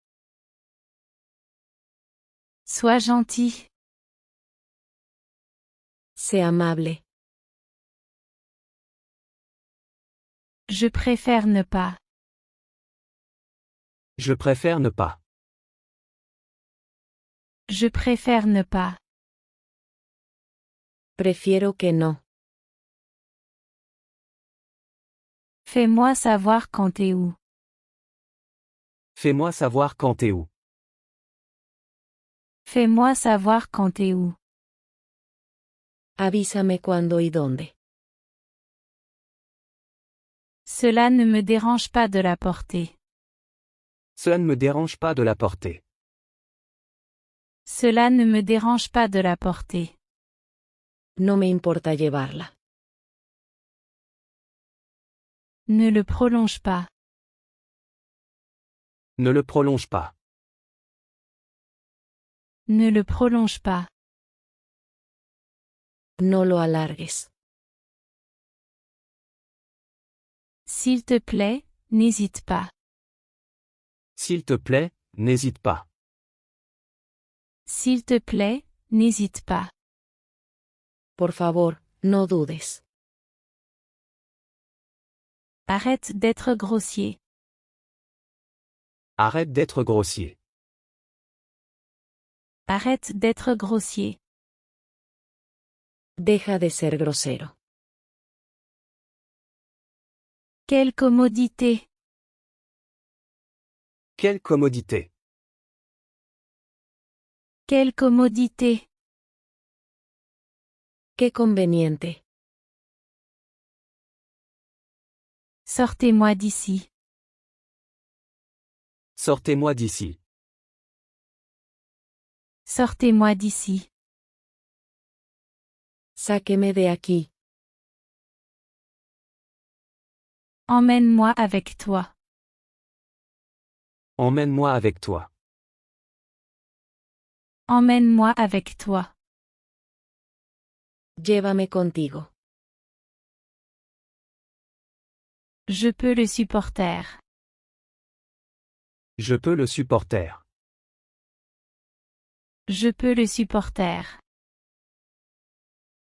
Sois gentil. Sé amable. Je préfère ne pas. Je préfère ne pas. Je préfère ne pas. Prefiero que no. Fais-moi savoir quand t'es où. Fais-moi savoir quand t'es où. Fais-moi savoir quand t'es où. Avísame cuándo y dónde. Cela ne me dérange pas de la porter. Cela ne me dérange pas de la porter. Cela ne me dérange pas de la porter. No me importa llevarla. Ne le prolonge pas. Ne le prolonge pas. Ne le prolonge pas. No lo alargues. S'il te plaît, n'hésite pas. S'il te plaît, n'hésite pas. S'il te plaît, n'hésite pas. Por favor, no dudes. Arrête d'être grossier. Arrête d'être grossier. Arrête d'être grossier. Deja de ser grosero. Quelle commodité. Quelle commodité. Quelle commodité. Qué conveniente. Sortez-moi d'ici. Sortez-moi d'ici. Sortez-moi d'ici. Sáqueme de aquí. Emmène-moi avec toi. Emmène-moi avec toi. Emmène-moi avec toi. Llévame contigo. Je peux le supporter. Je peux le supporter. Je peux le supporter.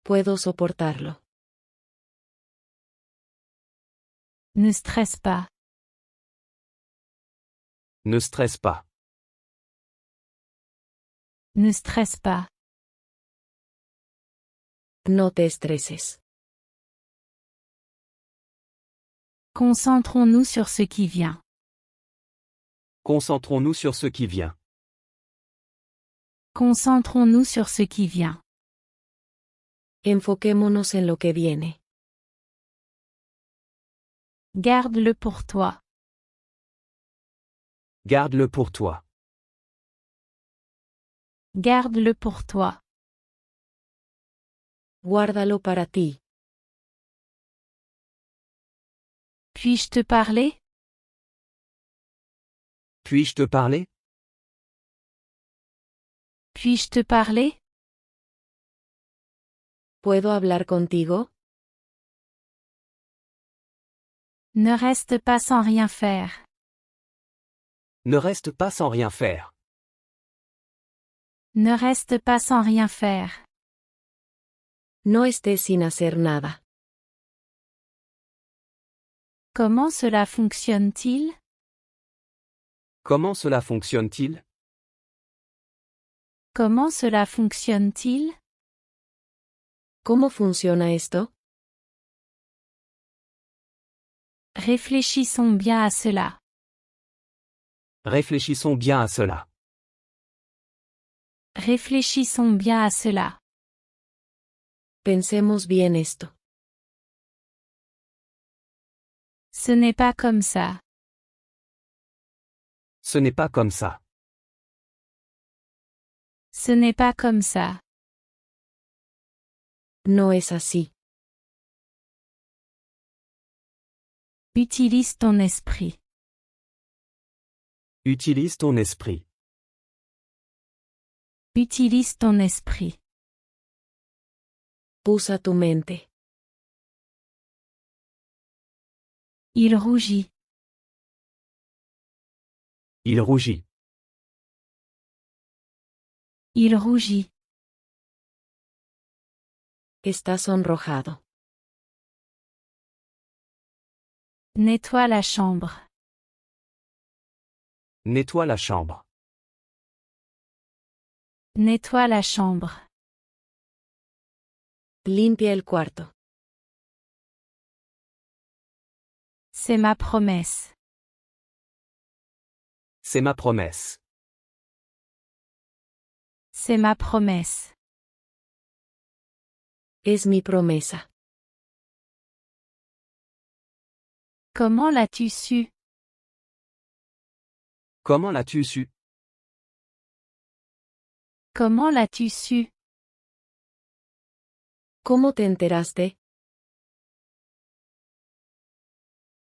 Puedo soportarlo. Ne stresse pas. Ne stresse pas. Ne stresse pas. No te estreses. Concentrons-nous sur ce qui vient. Concentrons-nous sur ce qui vient. Concentrons-nous sur ce qui vient. Enfoquémonos en lo que viene. Garde-le pour toi. Garde-le pour toi. Garde-le pour toi. Guárdalo para ti. Puis-je te parler? Puis-je te parler? Puis-je te parler? ¿Puedo hablar contigo? Ne reste pas sans rien faire. Ne reste pas sans rien faire. Ne reste pas sans rien faire. No estés sin hacer nada. Comment cela fonctionne-t-il? Comment cela fonctionne-t-il? Comment cela fonctionne-t-il? ¿Cómo funciona esto? Réfléchissons bien à cela. Réfléchissons bien à cela. Réfléchissons bien à cela. Pensemos bien esto. Ce n'est pas comme ça. Ce n'est pas comme ça. Ce n'est pas comme ça. No es así. Utilise ton esprit. Utilise ton esprit. Utilise ton esprit. Usa tu mente. Il rougit. Il rougit. Il rougit. Está sonrojado. Nettoie la chambre. Nettoie la chambre. Nettoie la chambre. Limpia el cuarto. C'est ma promesse. C'est ma promesse. C'est ma promesse. Es mi promesa. Comment l'as-tu su? Comment l'as-tu su? Comment l'as-tu su? ¿Cómo te enteraste?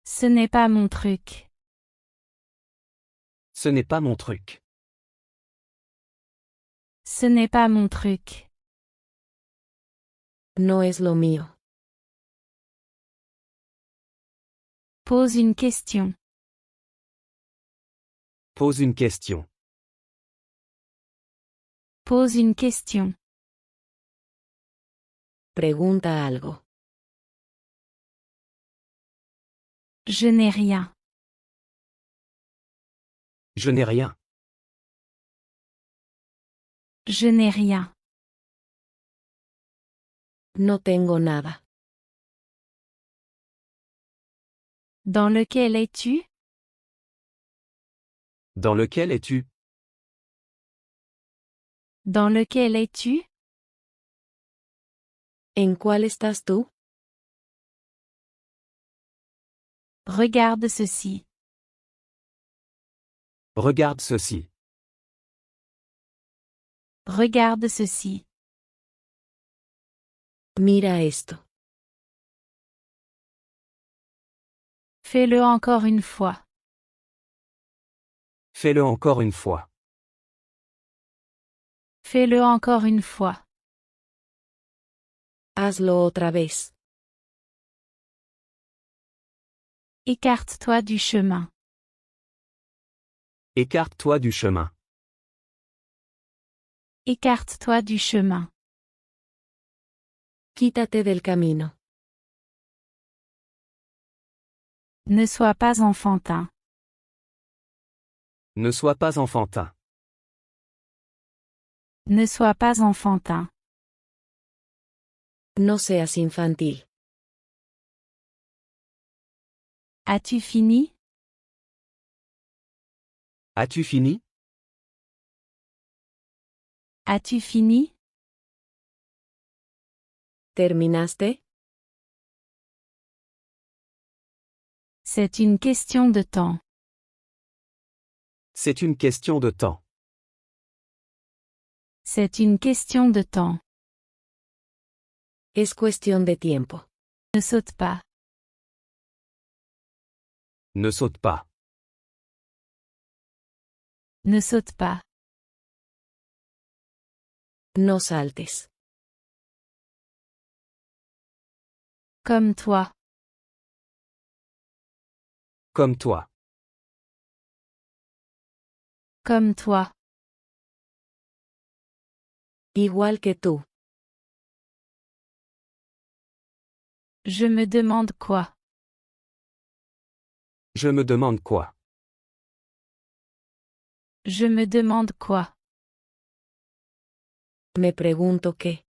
Ce n'est pas mon truc. Ce n'est pas mon truc. Ce n'est pas mon truc. No es lo mío. Pose une question. Pose une question. Pose une question. Pregunta algo. Je n'ai rien. Je n'ai rien. Je n'ai rien. No tengo nada. Dans lequel es-tu? Dans lequel es-tu? Dans lequel es-tu? ¿En cuál estás tú? Regarde ceci. Regarde ceci. Regarde ceci. Mira esto. Fais-le encore une fois. Fais-le encore une fois. Fais-le encore une fois. Hazlo otra vez. Écarte-toi du chemin. Écarte-toi du chemin. Écarte-toi du chemin. Quítate del camino. Ne sois pas enfantin. Ne sois pas enfantin. Ne sois pas enfantin. No seas infantil. As-tu fini? As-tu fini? As-tu fini? ¿Terminaste? C'est une question de temps. C'est une question de temps. C'est une question de temps. Es cuestión de tiempo. Ne saute pas. Ne saute pas. Ne saute pas. No saltes. Comme toi. Comme toi. Comme toi. Igual que tú. Je me demande quoi. Je me demande quoi. Je me demande quoi. Me pregunto qué.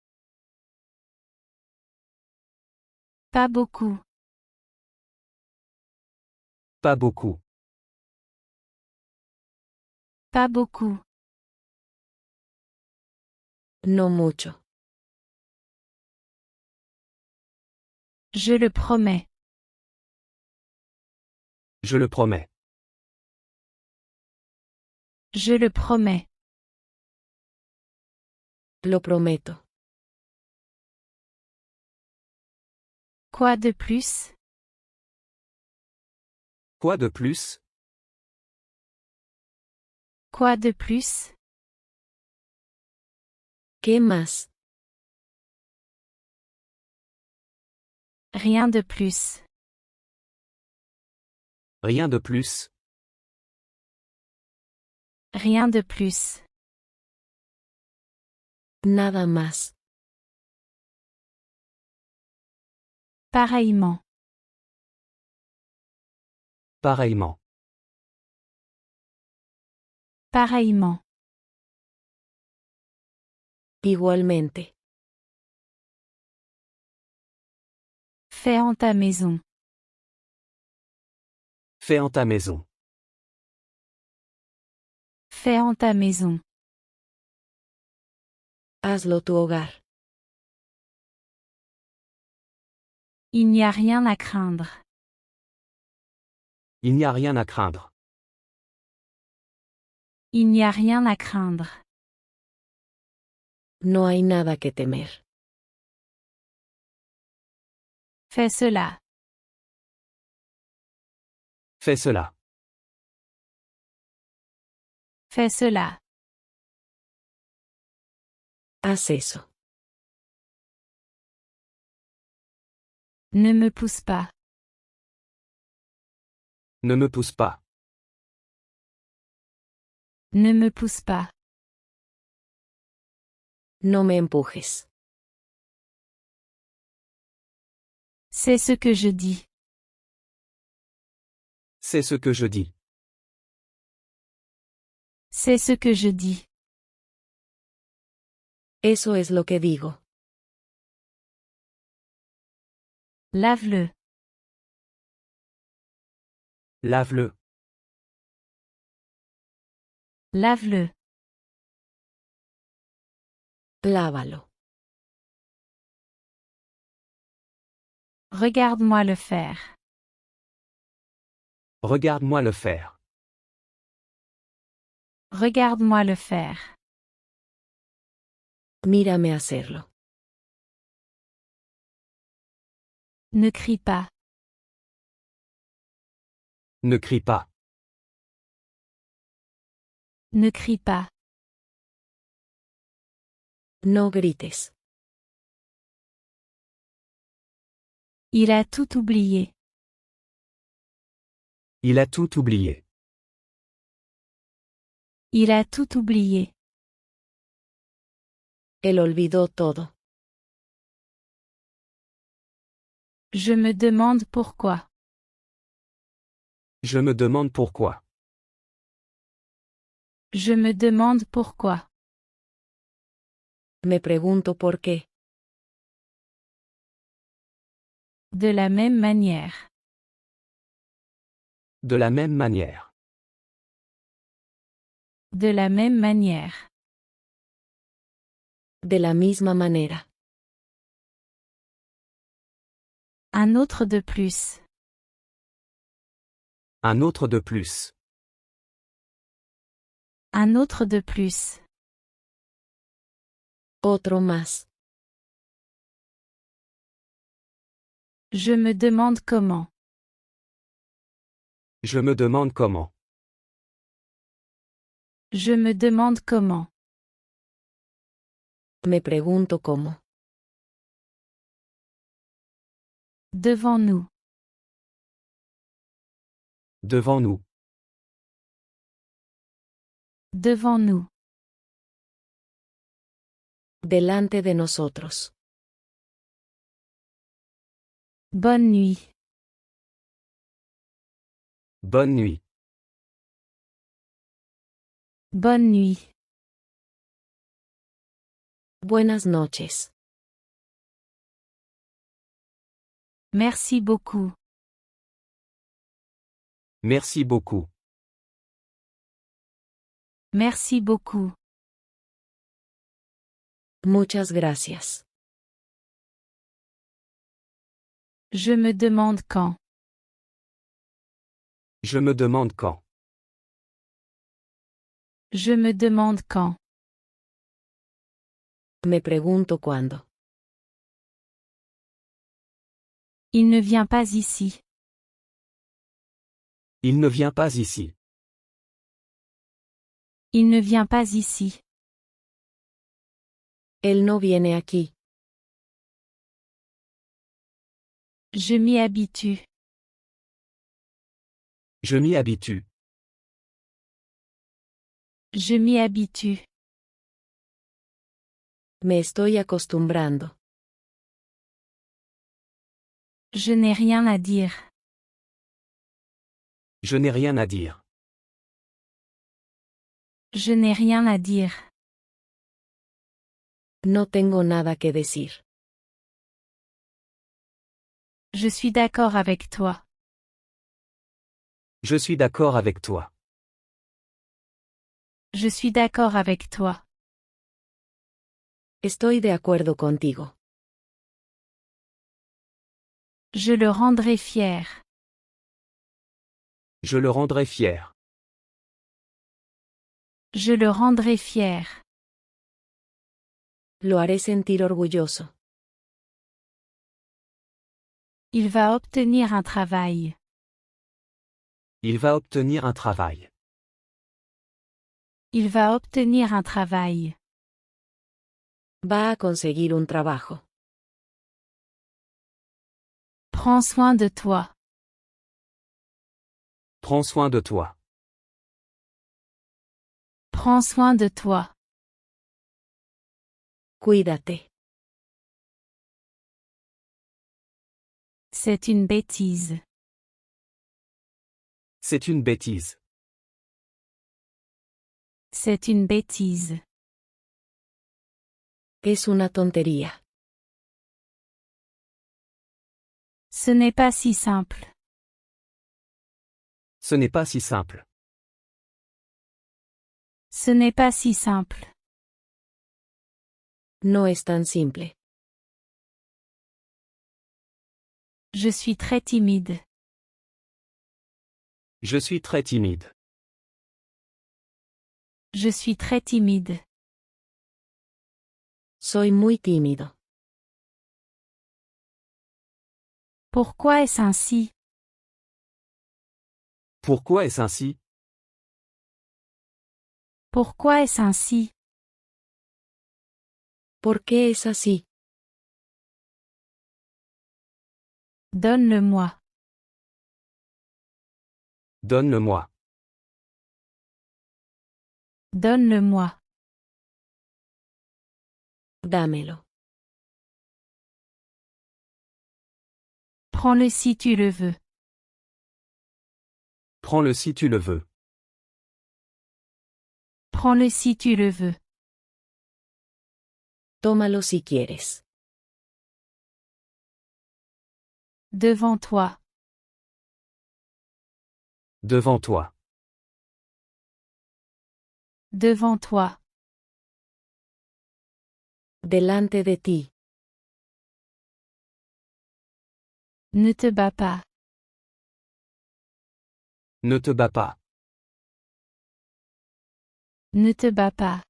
Pas beaucoup. Pas beaucoup. Pas beaucoup. No mucho. Je le promets. Je le promets. Je le promets. Lo prometo. Quoi de plus? Quoi de plus? Quoi de plus? ¿Qué más? Rien de plus. Rien de plus. Rien de plus. Nada más. Pareillement. Pareillement. Pareillement. Igualmente. Fais en ta maison. Fais en ta maison. Fais en ta maison. Hazlo tu hogar. Il n'y a rien à craindre. Il n'y a rien à craindre. Il n'y a rien à craindre. No hay nada que temer. Fais cela. Fais cela. Fais cela. Haz eso. Ne me pousse pas. Ne me pousse pas. Ne me pousse pas. No me empujes. C'est ce que je dis. C'est ce que je dis. C'est ce que je dis. Eso es lo que digo. Lave-le. Lave-le. Lave-le. Lávalo. Regarde-moi le faire. Regarde-moi le faire. Regarde-moi le faire. Mírame hacerlo. Ne crie pas. Ne crie pas. Ne crie pas. No grites. Il a tout oublié. Il a tout oublié. Il a tout oublié. Él olvidó todo. Je me demande pourquoi. Je me demande pourquoi. Je me demande pourquoi. Me pregunto por qué. De la même manière. De la même manière. De la même manière. De la misma manera. Un autre de plus. Un autre de plus. Un autre de plus. Otro más. Je me demande comment. Je me demande comment. Je me demande comment. Me pregunto cómo. Devant nous. Devant nous. Devant nous. Delante de nosotros. Bonne nuit. Bonne nuit. Bonne nuit. Buenas noches. Merci beaucoup. Merci beaucoup. Merci beaucoup. Muchas gracias. Je me demande quand. Je me demande quand. Je me demande quand. Me pregunto cuándo. Il ne vient pas ici. Il ne vient pas ici. Il ne vient pas ici. Él no viene aquí. Je m'y habitue. Je m'y habitue. Je m'y habitue. Me estoy acostumbrando. Je n'ai rien à dire. Je n'ai rien à dire. Je n'ai rien à dire. No tengo nada que decir. Je suis d'accord avec toi. Je suis d'accord avec toi. Je suis d'accord avec toi. Estoy de acuerdo contigo. Je le rendrai fier. Je le rendrai fier. Je le rendrai fier. Lo haré sentir orgulloso. Il va obtenir un travail. Il va obtenir un travail. Il va obtenir un travail. Va a conseguir un trabajo. Prends soin de toi. Prends soin de toi. Prends soin de toi. Cuídate. C'est une bêtise. C'est une bêtise. C'est une bêtise. Es una tontería. Ce n'est pas si simple. Ce n'est pas si simple. Ce n'est pas si simple. No es tan simple. Je suis très timide. Je suis très timide. Je suis très timide. Soy muy tímido. Pourquoi est-ce ainsi? Pourquoi est-ce ainsi? Pourquoi est-ce ainsi? ¿Por qué es así? Donne-le-moi. Donne-le-moi. Donne-le-moi. Dámelo. Prends-le si tu le veux. Prends-le si tu le veux. Prends-le si tu le veux. Tómalo si quieres. Devant toi. Devant toi. Devant toi. Delante de ti. Ne te bats pas. Ne te bats pas. Ne te bats pas.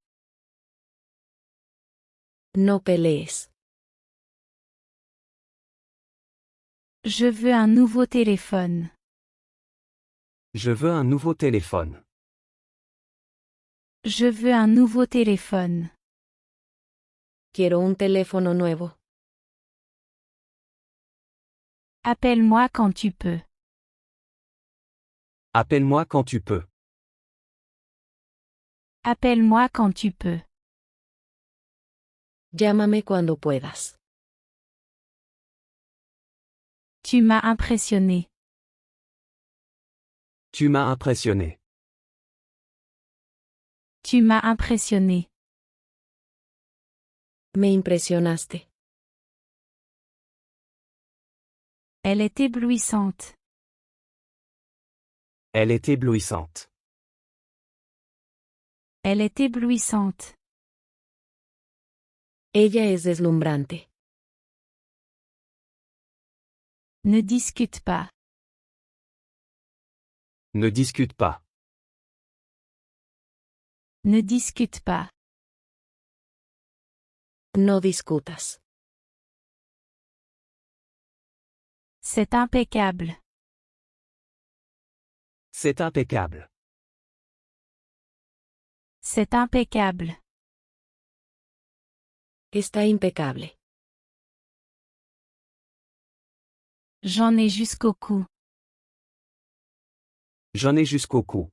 No pelees. Je veux un nouveau téléphone. Je veux un nouveau téléphone. Je veux un nouveau téléphone. Quiero un teléfono nuevo. Appelle-moi quand tu peux. Appelle-moi quand tu peux. Appelle-moi quand tu peux. Llámame cuando puedas. Tu m'as impressionné. Tu m'as impressionné. Tu m'as impressionné. Me impresionaste. Elle est éblouissante. Elle est éblouissante. Elle est éblouissante. Ella es deslumbrante. Ne discute pas. Ne discute pas. Ne discute pas. No discutas. C'est impeccable. C'est impeccable. C'est impeccable. Está impecable. J'en ai jusqu'au cou. J'en ai jusqu'au cou.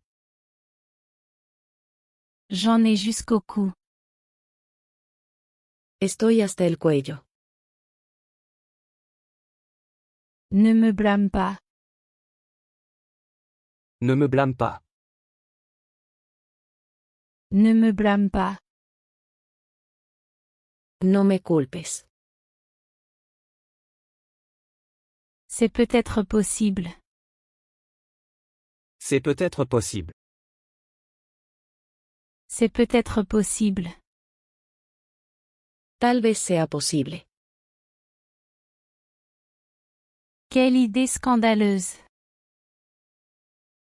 J'en ai jusqu'au cou. Estoy hasta el cuello. Ne me blâme pas. Ne me blâme pas. Ne me blâme pas. No me culpes. C'est peut-être possible. C'est peut-être possible. C'est peut-être possible. Tal vez sea posible. Quelle idée scandaleuse.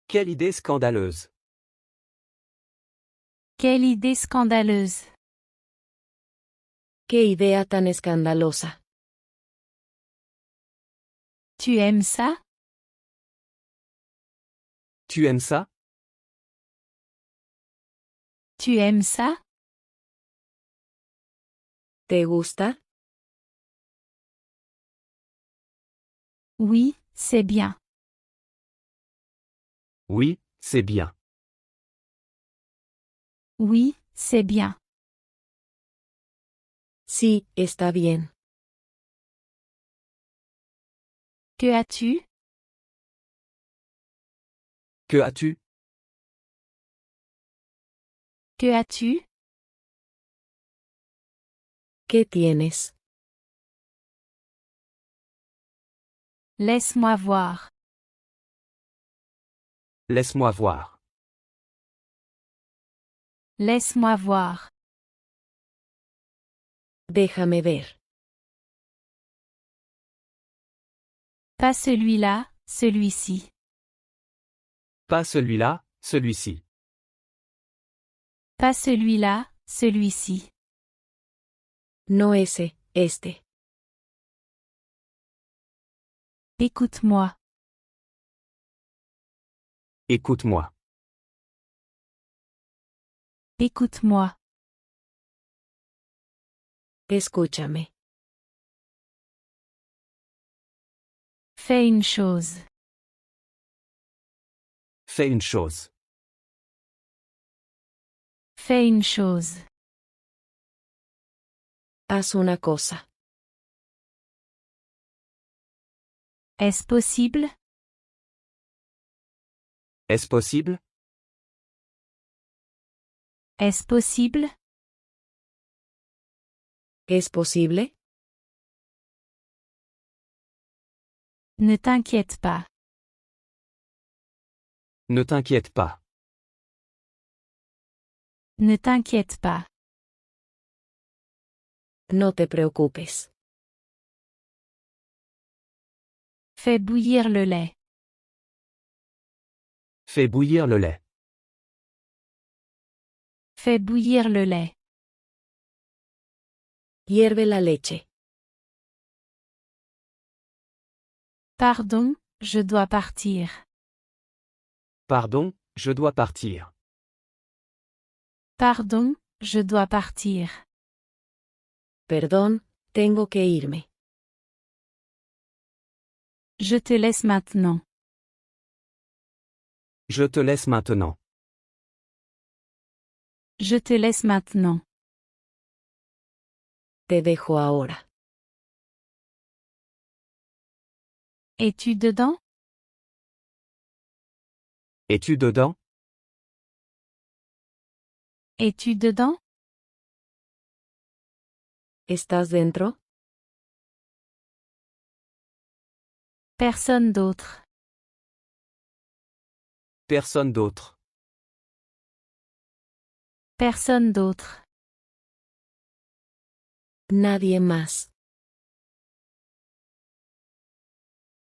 Quelle idée scandaleuse. Quelle idée scandaleuse. Qué idea tan escandalosa. Tu aimes ça? Tu aimes ça? Tu aimes ça? ¿Te gusta? Oui, c'est bien. Oui, c'est bien. Oui, c'est bien. Sí, está bien. Que as-tu? Que as-tu? Que as-tu? ¿Qué tienes? Laisse-moi voir. Laisse-moi voir. Laisse-moi voir. Déjame ver. Pas celui-là, celui-ci. Pas celui-là, celui-ci. Pas celui-là, celui-ci. No ese, este. Écoute-moi. Écoute-moi. Écoute-moi. Escúchame. Fais une chose. Fais une chose. Fais une chose. Haz una cosa. Est-ce possible? Est-ce possible? Est-ce possible? ¿Es posible? Ne t'inquiète pas. Ne t'inquiète pas. Ne t'inquiète pas. No te preocupes. Fais bouillir le lait. Fais bouillir le lait. Fais bouillir le lait. Hierve la leche. Pardon, je dois partir. Pardon, je dois partir. Pardon, je dois partir. Perdón, tengo que irme. Je te laisse maintenant. Je te laisse maintenant. Je te laisse maintenant. Te dejo ahora. Es-tu dedans? Es-tu dedans? Es-tu dedans? ¿Estás dentro? Personne d'autre. Personne d'autre. Personne d'autre. Nadie más.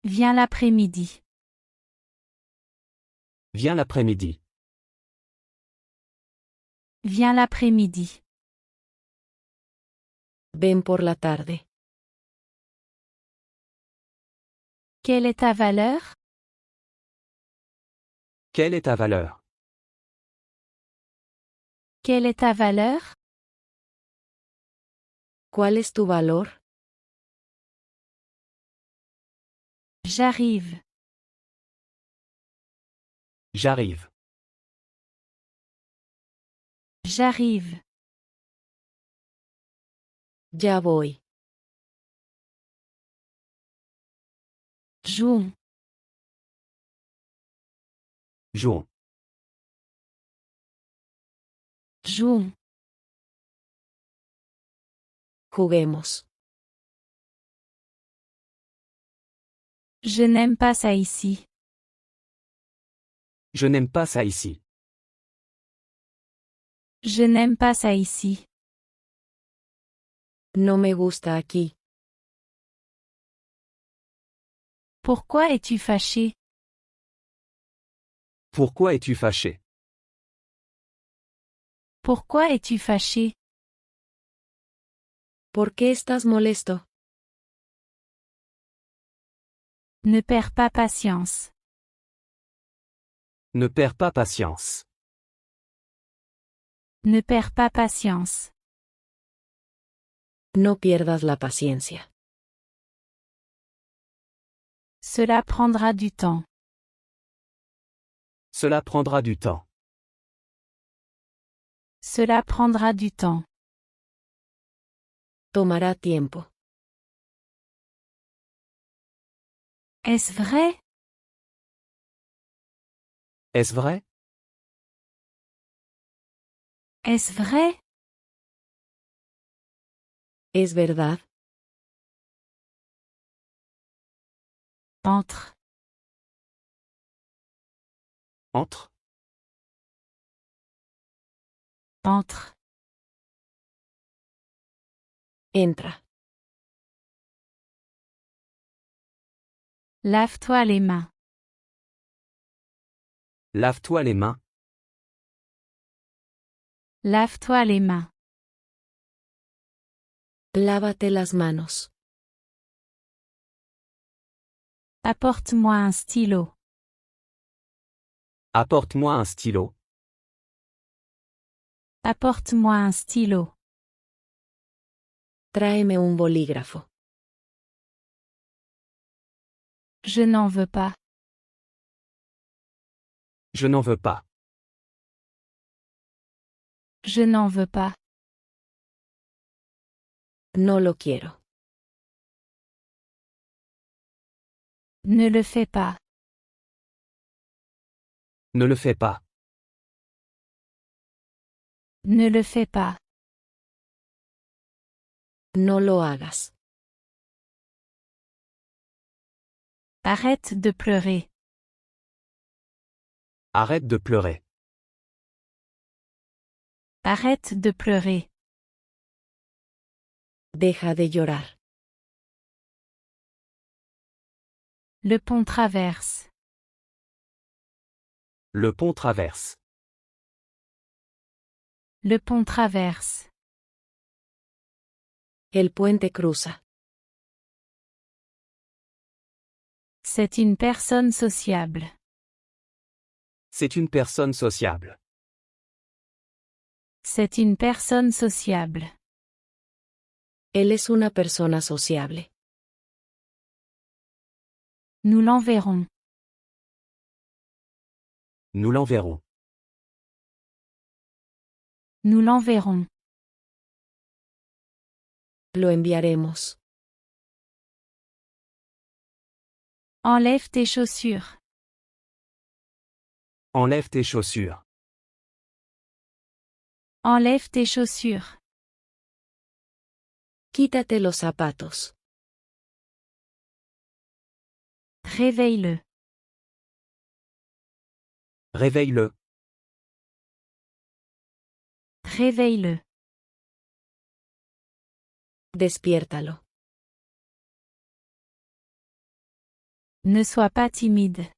Viens l'après-midi. Viens l'après-midi. Viens l'après-midi. Ven por la tarde. Quelle est ta valeur? Quelle est ta valeur? Quelle est ta valeur? ¿Cuál es tu valor? J'arrive. J'arrive. J'arrive. Ya voy. Jouons. Jouons. Jouons. Juguemos. Je n'aime pas ça ici. Je n'aime pas ça ici. Je n'aime pas ça ici. No me gusta aquí. Pourquoi es-tu fâché? Pourquoi es-tu fâché? Pourquoi es-tu fâché? ¿Por qué estás molesto? Ne perds pas patience. Ne perds pas patience. Ne perds pas patience. No pierdas la paciencia. Cela prendra du temps. Cela prendra du temps. Cela prendra du temps. Tomará tiempo. Est-ce vrai? Est-ce vrai? Est-ce vrai? ¿Es verdad? Entre. Entre. Entre. Entra. Lave-toi les mains. Lave-toi les mains. Lave-toi les mains. Lávate las manos. Apporte-moi un stylo. Apporte-moi un stylo. Apporte-moi un stylo. Tráeme un bolígrafo. Je n'en veux pas. Je n'en veux pas. Je n'en veux pas. No lo quiero. Ne le fais pas. Ne le fais pas. Ne le fais pas. No lo hagas. Arrête de pleurer. Arrête de pleurer. Arrête de pleurer. Deja de llorar. Le pont traverse. Le pont traverse. Le pont traverse. El puente cruza. C'est une personne sociable. C'est une personne sociable. C'est une personne sociable. Él es una persona sociable. Nous l'enverrons. Nous l'enverrons. Nous l'enverrons. Lo enviaremos. Enlève tes chaussures. Enlève tes chaussures. Enlève tes chaussures. Quítate los zapatos. Réveille-le. Réveille-le. Réveille-le. Despiértalo. Ne sois pas timide.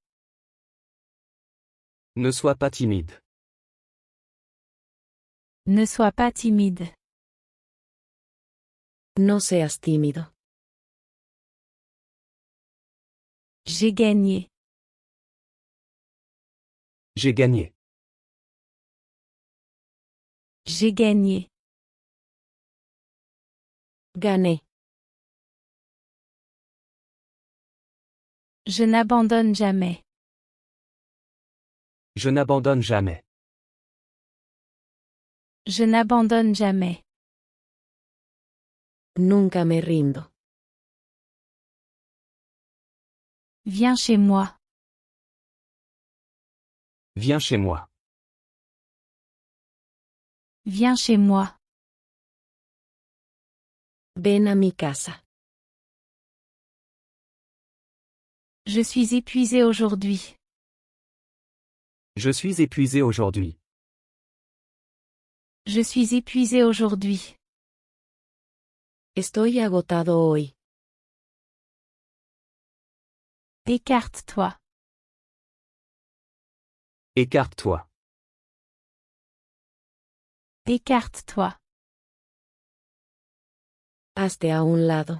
Ne sois pas timide. Ne sois pas timide. No seas tímido. J'ai gagné. J'ai gagné. J'ai gagné. Gané. Je n'abandonne jamais. Je n'abandonne jamais. Je n'abandonne jamais. Nunca me rindo. Viens chez moi. Viens chez moi. Viens chez moi. Ven a mi casa. Je suis épuisé aujourd'hui. Je suis épuisé aujourd'hui. Je suis épuisé aujourd'hui. Estoy agotado hoy. Écarte-toi. Écarte-toi. Écarte-toi. Hazte a un lado.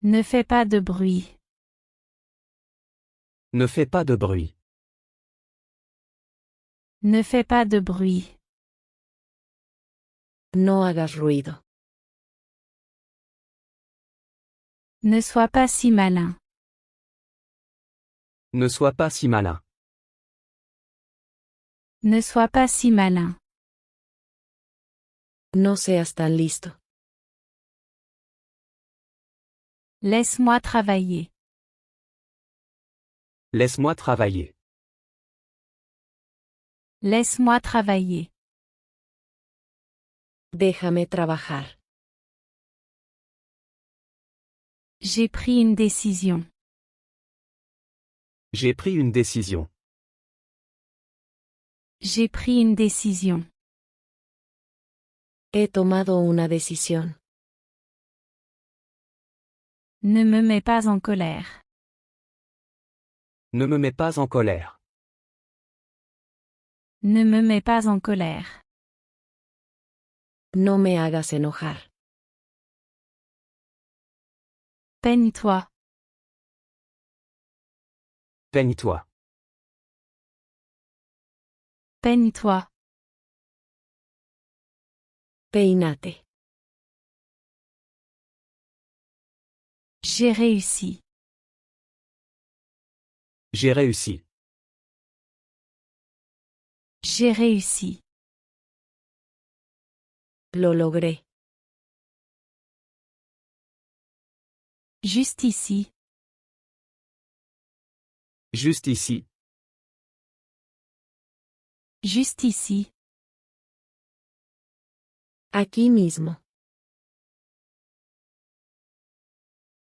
Ne fais pas de bruit. Ne fais pas de bruit. Ne fais pas de bruit. No hagas ruido. Ne sois pas si malin. Ne sois pas si malin. Ne sois pas si malin. No seas tan listo. Laisse-moi travailler. Laisse-moi travailler. Laisse-moi travailler. Déjame trabajar. J'ai pris une décision. J'ai pris une décision. J'ai pris une décision. He tomado una decisión. Ne me mets pas en colère. Ne me mets pas en colère. Ne me mets pas en colère. No me hagas enojar. Peigne-toi. Peigne-toi. Peigne-toi. Peínate. J'ai réussi. J'ai réussi. J'ai réussi. Lo logré. Juste ici. Juste ici. Juste ici. Aquí mismo.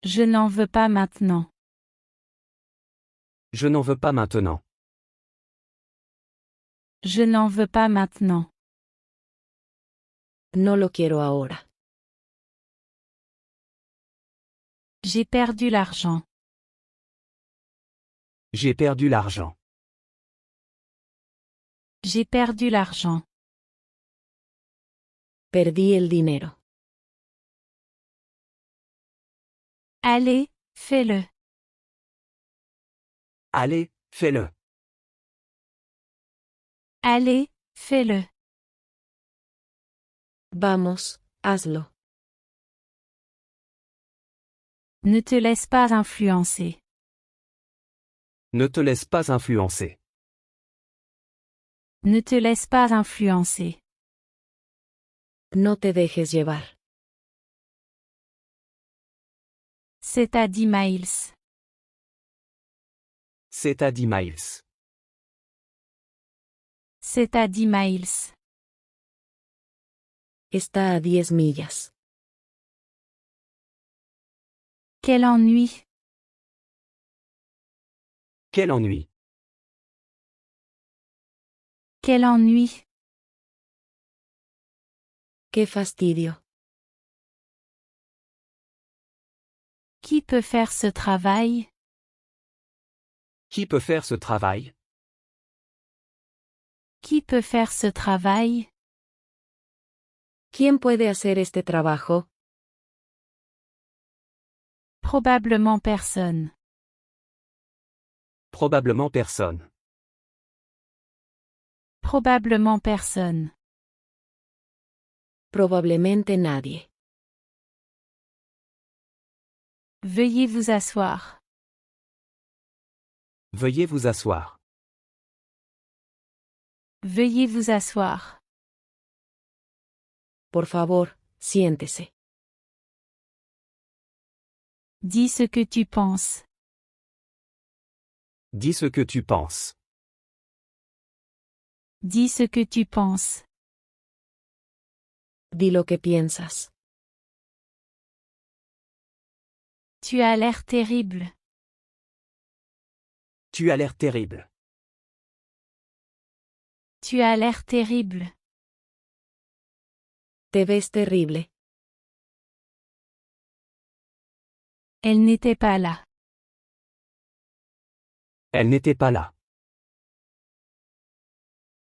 Je n'en veux pas maintenant. Je n'en veux pas maintenant. Je n'en veux pas maintenant. No lo quiero ahora. J'ai perdu l'argent. J'ai perdu l'argent. J'ai perdu l'argent. Perdí el dinero. Allez, fais-le. Allez, fais-le. Allez, fais-le. Vamos, hazlo. Ne te laisse pas influencer. Ne te laisse pas influencer. Ne te laisse pas influencer. No te dejes llevar. C'est à 10 miles. C'est à 10 miles. C'est à 10 miles. Está a 10 millas. Quel ennui. Quel ennui. Quel ennui. Qué fastidio. Qui peut faire ce travail? Qui peut faire ce travail? Qui peut faire ce travail? ¿Quién puede hacer este trabajo? Probablement personne. Probablement personne. Probablement personne. Probablemente nadie. Veuillez vous asseoir. Veuillez vous asseoir. Veuillez vous asseoir. Por favor, siéntese. Dis ce que tu penses. Dis ce que tu penses. Dis ce que tu penses. Di lo que piensas. Tu as l'air terrible. Tu as l'air terrible. Tu as l'air terrible. Te ves terrible. Elle n'était pas là. Elle n'était pas là.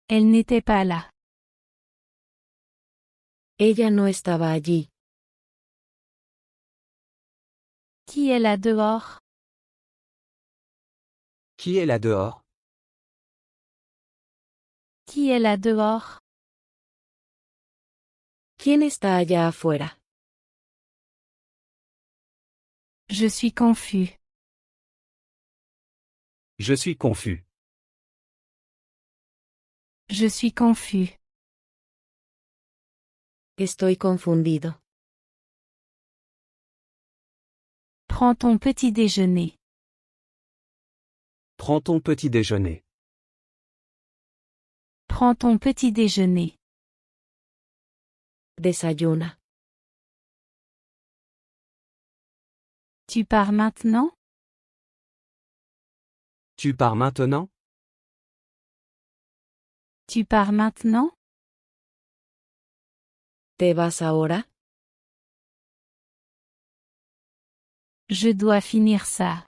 Elle n'était pas là. Ella no estaba allí. Qui est là dehors? Qui est là dehors? Qui est là dehors? ¿Quién está allá afuera? Je suis confus. Je suis confus. Je suis confus. Estoy confundido. Prends ton petit déjeuner. Prends ton petit déjeuner. Prends ton petit déjeuner. Desayuna. Tu pars maintenant? Tu pars maintenant? Tu pars maintenant? ¿Te vas ahora? Je dois finir ça.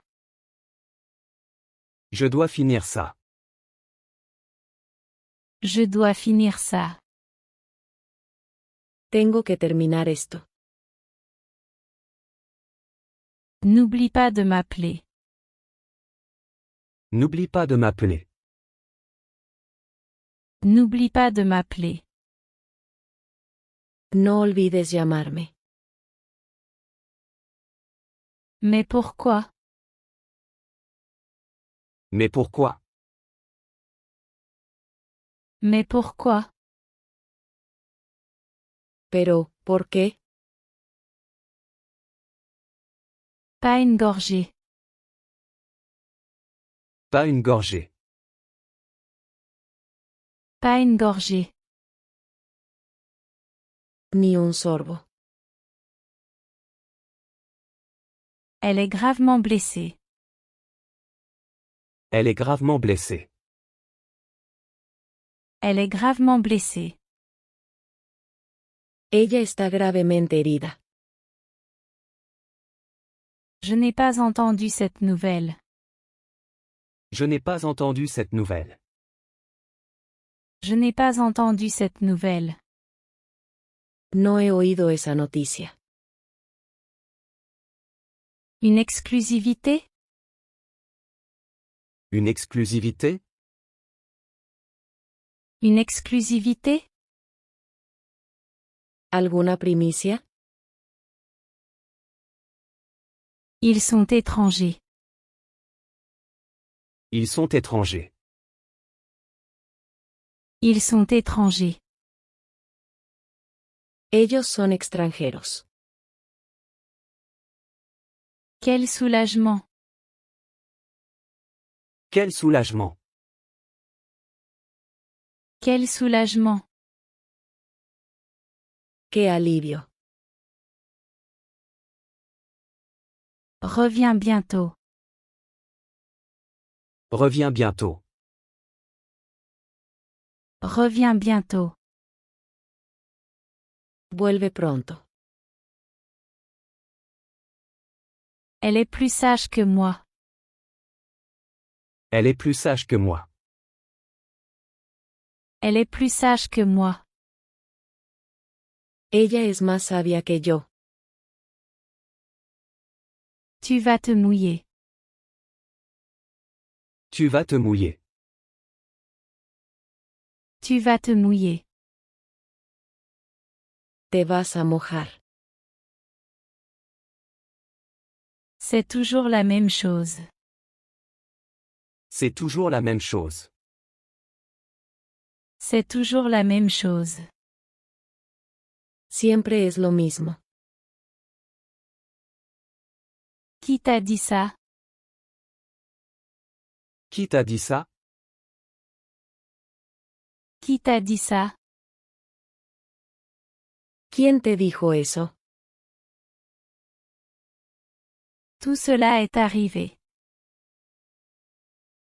Je dois finir ça. Je dois finir ça. Tengo que terminar esto. N'oublie pas de m'appeler. N'oublie pas de m'appeler. N'oublie pas de m'appeler. No olvides llamarme. Mais pourquoi? Mais pourquoi? Mais pourquoi? Pero, ¿por qué? Pas une gorgée. Pas une gorgée. Pas une gorgée. Ni un sorbo. Elle est gravement blessée. Elle est gravement blessée. Elle est gravement blessée. Ella está gravemente herida. Je n'ai pas entendu cette nouvelle. Je n'ai pas entendu cette nouvelle. Je n'ai pas entendu cette nouvelle. No he oído esa noticia. Une exclusivité? Une exclusivité? Une exclusivité? ¿Alguna primicia? Ils sont étrangers. Ils sont étrangers. Ils sont étrangers. Ellos son extranjeros. Quel soulagement. Quel soulagement. Quel soulagement. Qué alivio. Reviens bientôt. Reviens bientôt. Reviens bientôt. Vuelve pronto. Elle est plus sage que moi. Elle est plus sage que moi. Elle est plus sage que moi. Ella es más sabia que yo. Tu vas te mouiller. Tu vas te mouiller. Tu vas te mouiller. Te vas a mojar. C'est toujours la même chose. C'est toujours la même chose. C'est toujours la même chose. Siempre es lo mismo. Qui t'a dit ça? Qui t'a dit ça? Qui t'a dit ça? ¿Quién te dijo eso? Tout cela est arrivé.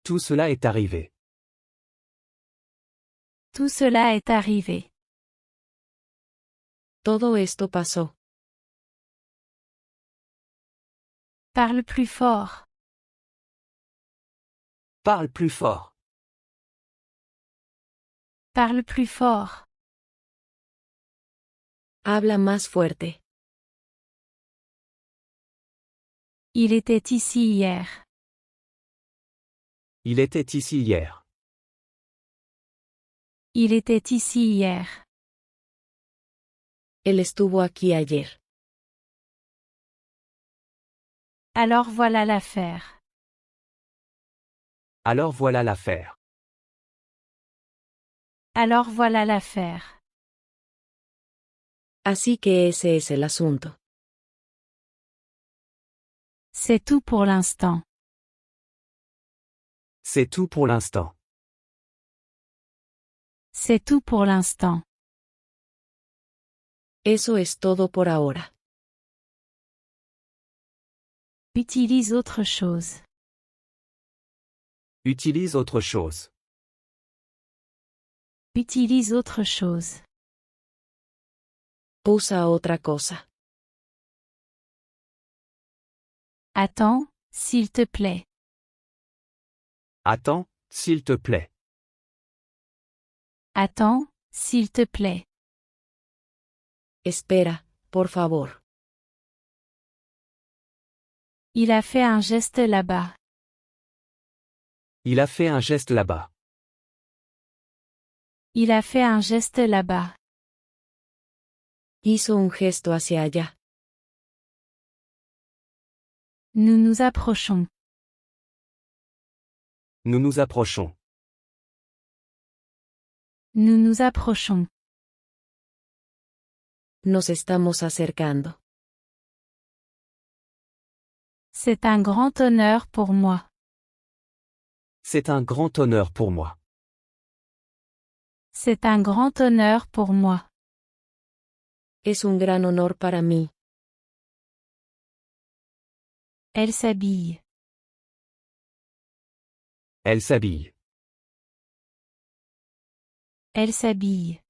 Tout cela est arrivé. Tout cela est arrivé. Todo esto pasó. Parle plus fort. Parle plus fort. Parle plus fort. Habla más fuerte. Il était ici hier. Il était ici hier. Il était ici hier. Él estuvo aquí ayer. Alors voilà l'affaire. Alors voilà l'affaire. Alors voilà l'affaire. Así que ese es el asunto. C'est tout pour l'instant. C'est tout pour l'instant. C'est tout pour l'instant. Eso es todo por ahora. Utilise autre chose. Utilise autre chose. Utilise autre chose. Usa otra cosa. Attends, s'il te plaît. Attends, s'il te plaît. Attends, s'il te plaît. Espera, por favor. Il a fait un geste là-bas. Il a fait un geste là-bas. Il a fait un geste là-bas. Hizo un gesto hacia allá. Nous nous approchons. Nous nous approchons. Nous nous approchons. Nos estamos acercando. C'est un grand honneur pour moi. C'est un grand honneur pour moi. C'est un grand honneur pour moi. Es un gran honor para mí. Elle s'habille. Elle s'habille. Elle s'habille.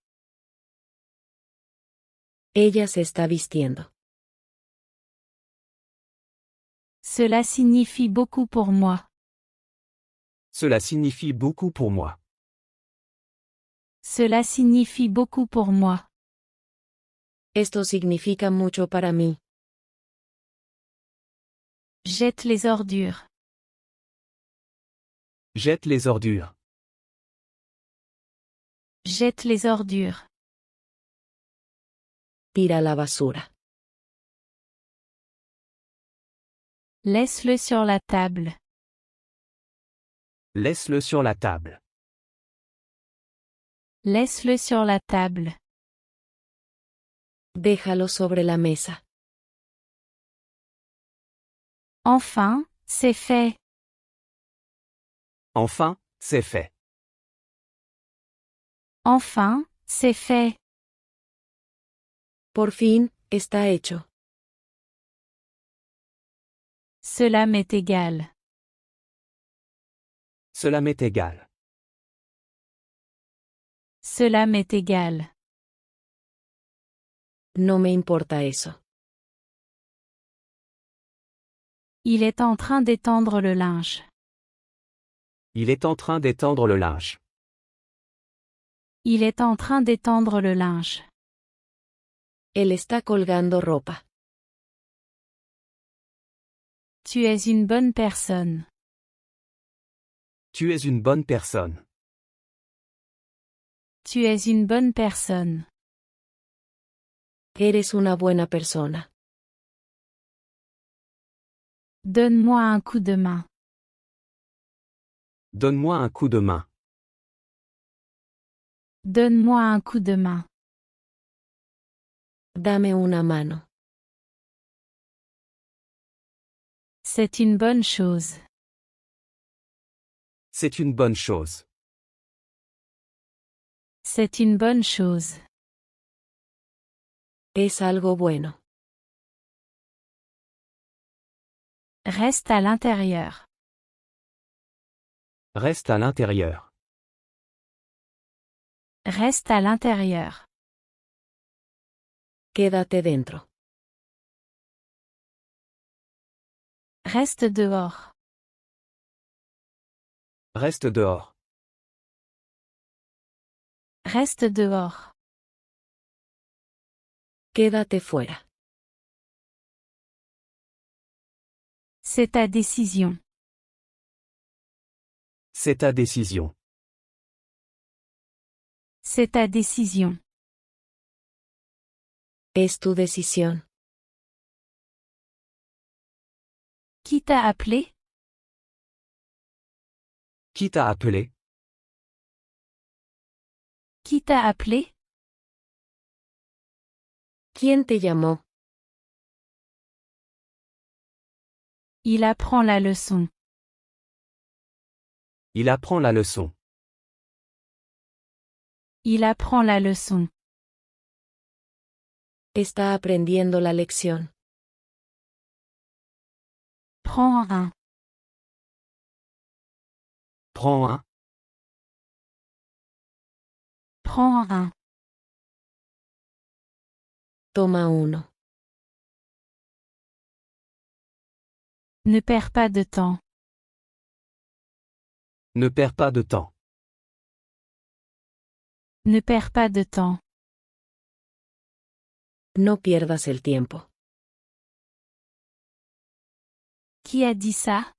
Ella se está vistiendo. Cela signifie beaucoup pour moi. Cela signifie beaucoup pour moi. Cela signifie beaucoup pour moi. Esto significa mucho para mí. Jette les ordures. Jette les ordures. Jette les ordures. Tira la basura. Laisse-le sur la table. Laisse-le sur la table. Laisse-le sur la table. Déjalo sobre la mesa. Enfin, c'est fait. Enfin, c'est fait. Enfin, c'est fait. Por fin, está hecho. Cela m'est égal. Cela m'est égal. Cela m'est égal. No me importa eso. Il est en train d'étendre le linge. Il est en train d'étendre le linge. Il est en train d'étendre le linge. Él está colgando ropa. Tu es une bonne personne. Tu es une bonne personne. Tu es une bonne personne. Eres una buena persona. Donne-moi un coup de main. Donne-moi un coup de main. Donne-moi un coup de main. Dame una mano. C'est une bonne chose. C'est une bonne chose. C'est une bonne chose. Es algo bueno. Reste à l'intérieur. Reste à l'intérieur. Reste à l'intérieur. Quédate dentro. Reste dehors. Reste dehors. Reste dehors. Quédate fuera. C'est ta décision. C'est ta décision. C'est ta décision. Es tu decisión. Qui t'a appelé? Qui t'a appelé? Qui t'a appelé? ¿Quién te llamó? Il apprend la leçon. Il apprend la leçon. Il apprend la leçon. Está aprendiendo la lección. Prends un. Prends un. Prends un. Toma uno. Ne perds pas de temps. Ne perds pas de temps. Ne perds pas de temps. No pierdas el tiempo. Qui a dit ça?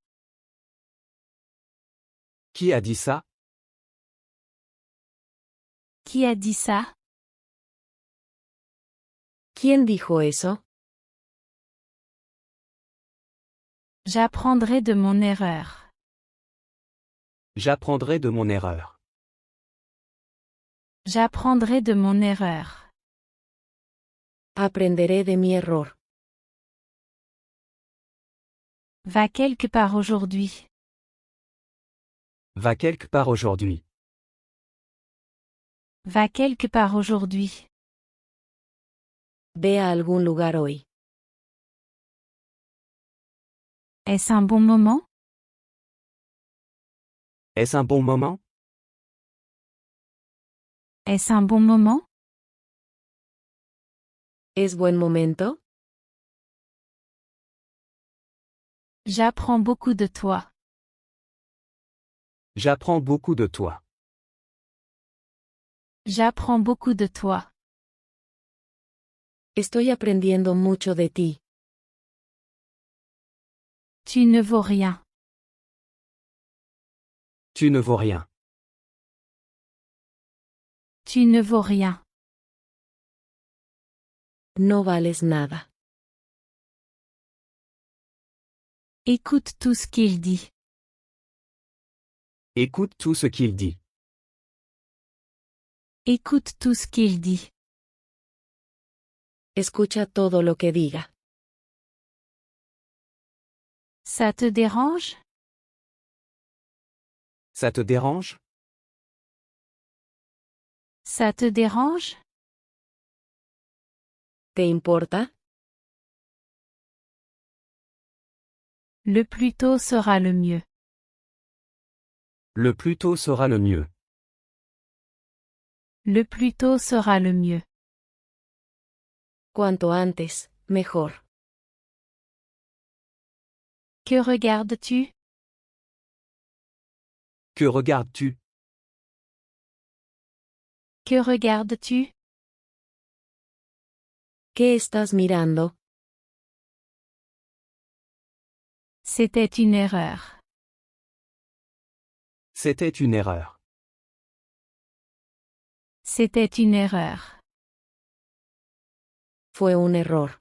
Qui a dit ça? Qui a dit ça? ¿Quién dijo eso? J'apprendrai de mon erreur. J'apprendrai de mon erreur. J'apprendrai de mon erreur. Aprenderé de mi error. Va quelque part aujourd'hui. Va quelque part aujourd'hui. Va quelque part aujourd'hui. Ve a algún lugar hoy. Est-ce un bon moment? Est-ce un bon moment? Est-ce un bon moment? ¿Es buen momento? J'apprends beaucoup de toi. J'apprends beaucoup de toi. J'apprends beaucoup de toi. Estoy aprendiendo mucho de ti. Tu ne vaux rien. Tu ne vaux rien. Tu ne vaux rien. No vales nada. Écoute tout ce qu'il dit. Écoute tout ce qu'il dit. Écoute tout ce qu'il dit. Escucha todo lo que diga. Ça te dérange? Ça te dérange? Ça te dérange? ¿Te importa? Le plus tôt sera le mieux. Le plus tôt sera le mieux. Le plus tôt sera le mieux. Cuanto antes, mejor. Que regardes-tu? Que regardes-tu? Que regardes-tu? ¿Qué estás mirando? C'était une erreur. C'était une erreur. C'était une erreur. Fue un error.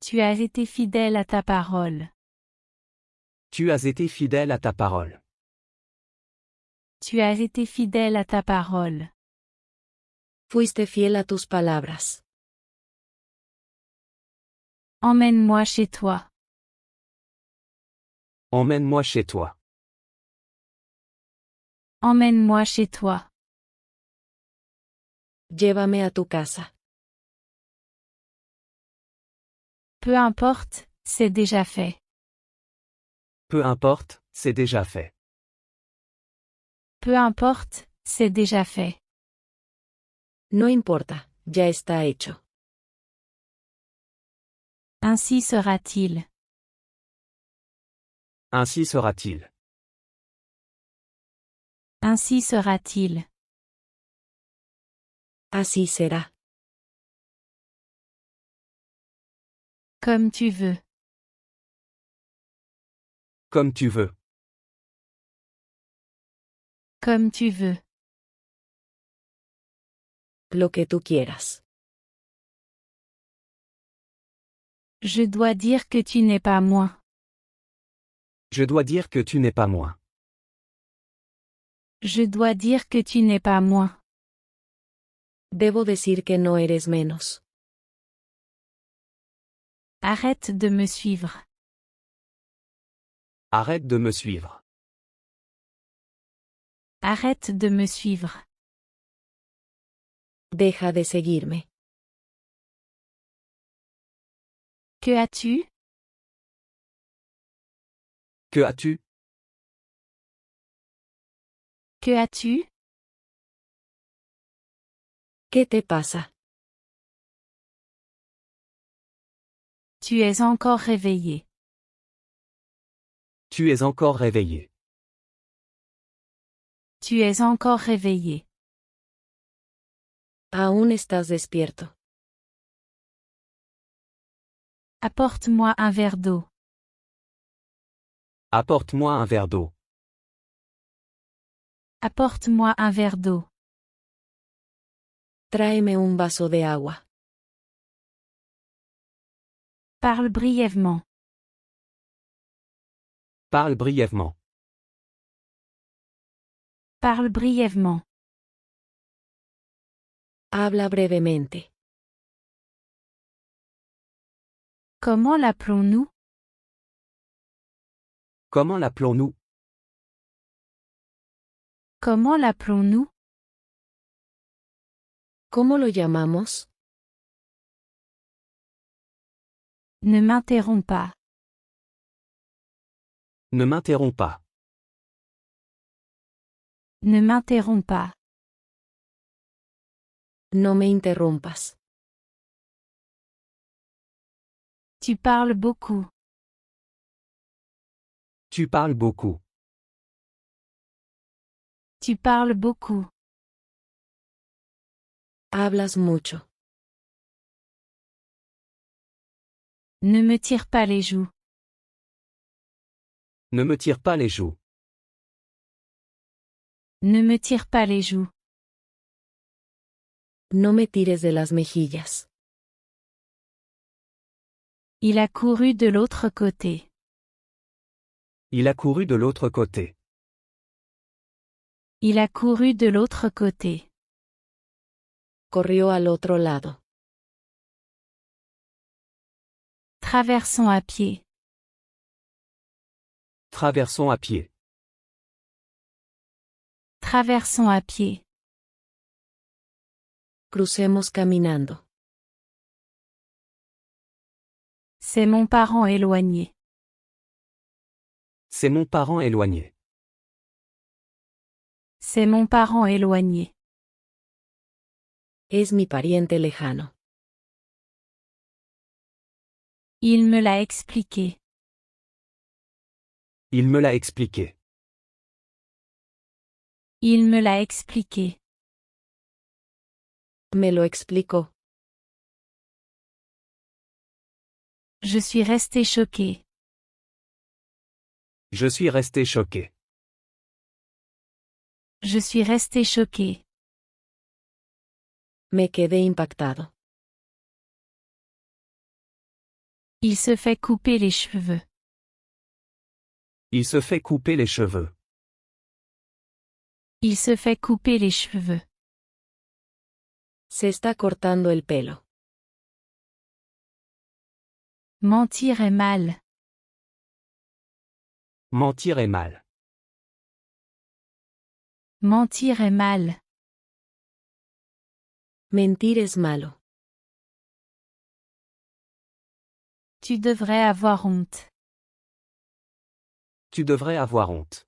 Tu as été fidèle à ta parole. Tu as été fidèle à ta parole. Tu as été fidèle à ta parole. Fuiste fiel a tus palabras. Emmène-moi chez toi. Emmène-moi chez toi. Emmène-moi chez toi. Llévame a tu casa. Peu importe, c'est déjà fait. Peu importe, c'est déjà fait. Peu importe, c'est déjà fait. No importa, ya está hecho. Ainsi sera-t-il. Ainsi sera-t-il. Ainsi sera-t-il. Así será. Comme tu veux. Comme tu veux. Comme tu veux. Lo que tú quieras. Je dois dire que tu n'es pas moi. Je dois dire que tu n'es pas moi. Je dois dire que tu n'es pas moi. Debo decir que no eres menos. Arrête de me suivre. Arrête de me suivre. Arrête de me suivre. Deja de seguirme. Que as-tu? Que as-tu? Que as-tu? ¿Qué te pasa? Tu es encore réveillé. Tu es encore réveillé. Tu es encore réveillé. Aún estás despierto. Apporte-moi un verre d'eau. Apporte-moi un verre d'eau. Apporte-moi un verre d'eau. Tráeme un vaso de agua. Parle brièvement. Parle brièvement. Parle brièvement. Habla brevemente. Comment l'appelons-nous? Comment l'appelons-nous? Comment l'appelons-nous? ¿Cómo lo llamamos? Ne m'interromps pas. Ne m'interromps pas. Ne m'interromps pas. No me interrumpas. Tu parles beaucoup. Tu parles beaucoup. Tu parles beaucoup. Hablas mucho. Ne me tire pas les joues. Ne me tire pas les joues. Ne me tire pas les joues. No me tires de las mejillas. Il a couru de l'autre côté. Il a couru de l'autre côté. Il a couru de l'autre côté. Corrió al otro lado. Traversons à pied. Traversons à pied. Traversons à pied. Crucemos caminando. C'est mon parent éloigné. C'est mon parent éloigné. C'est mon parent éloigné. Es mi pariente lejano. Il me l'a expliqué. Il me l'a expliqué. Il me l'a expliqué. Me lo explicó. Je suis resté choqué. Je suis resté choqué. Je suis resté choqué. Me quedé impactado. Il se fait couper les cheveux. Il se fait couper les cheveux. Il se fait couper les cheveux. Se está cortando el pelo. Mentir est mal. Mentir est mal. Mentir est mal. Mentir es malo. Tu devrais avoir honte. Tu devrais avoir honte.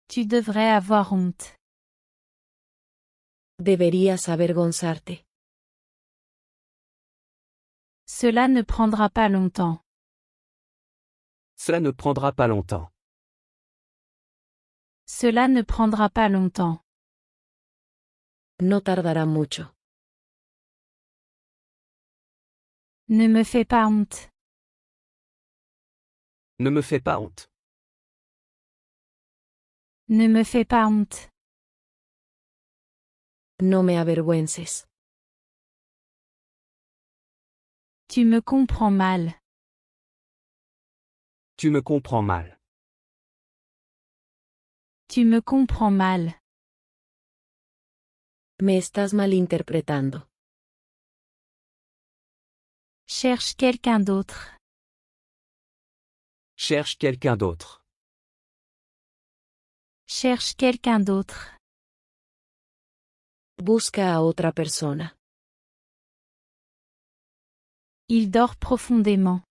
Tu devrais avoir honte. Deberías avergonzarte. Cela ne prendra pas longtemps. Cela ne prendra pas longtemps. Cela ne prendra pas longtemps. No tardará mucho. Ne me fais pas honte. Ne me fais pas honte. Ne me fais pas honte. No me avergüences. Tu me comprends mal. Tu me comprends mal. Tu me comprends mal. Me estás malinterpretando. Cherche quelqu'un d'autre. Cherche quelqu'un d'autre. Cherche quelqu'un d'autre. Busca a otra persona. Il dort profondément.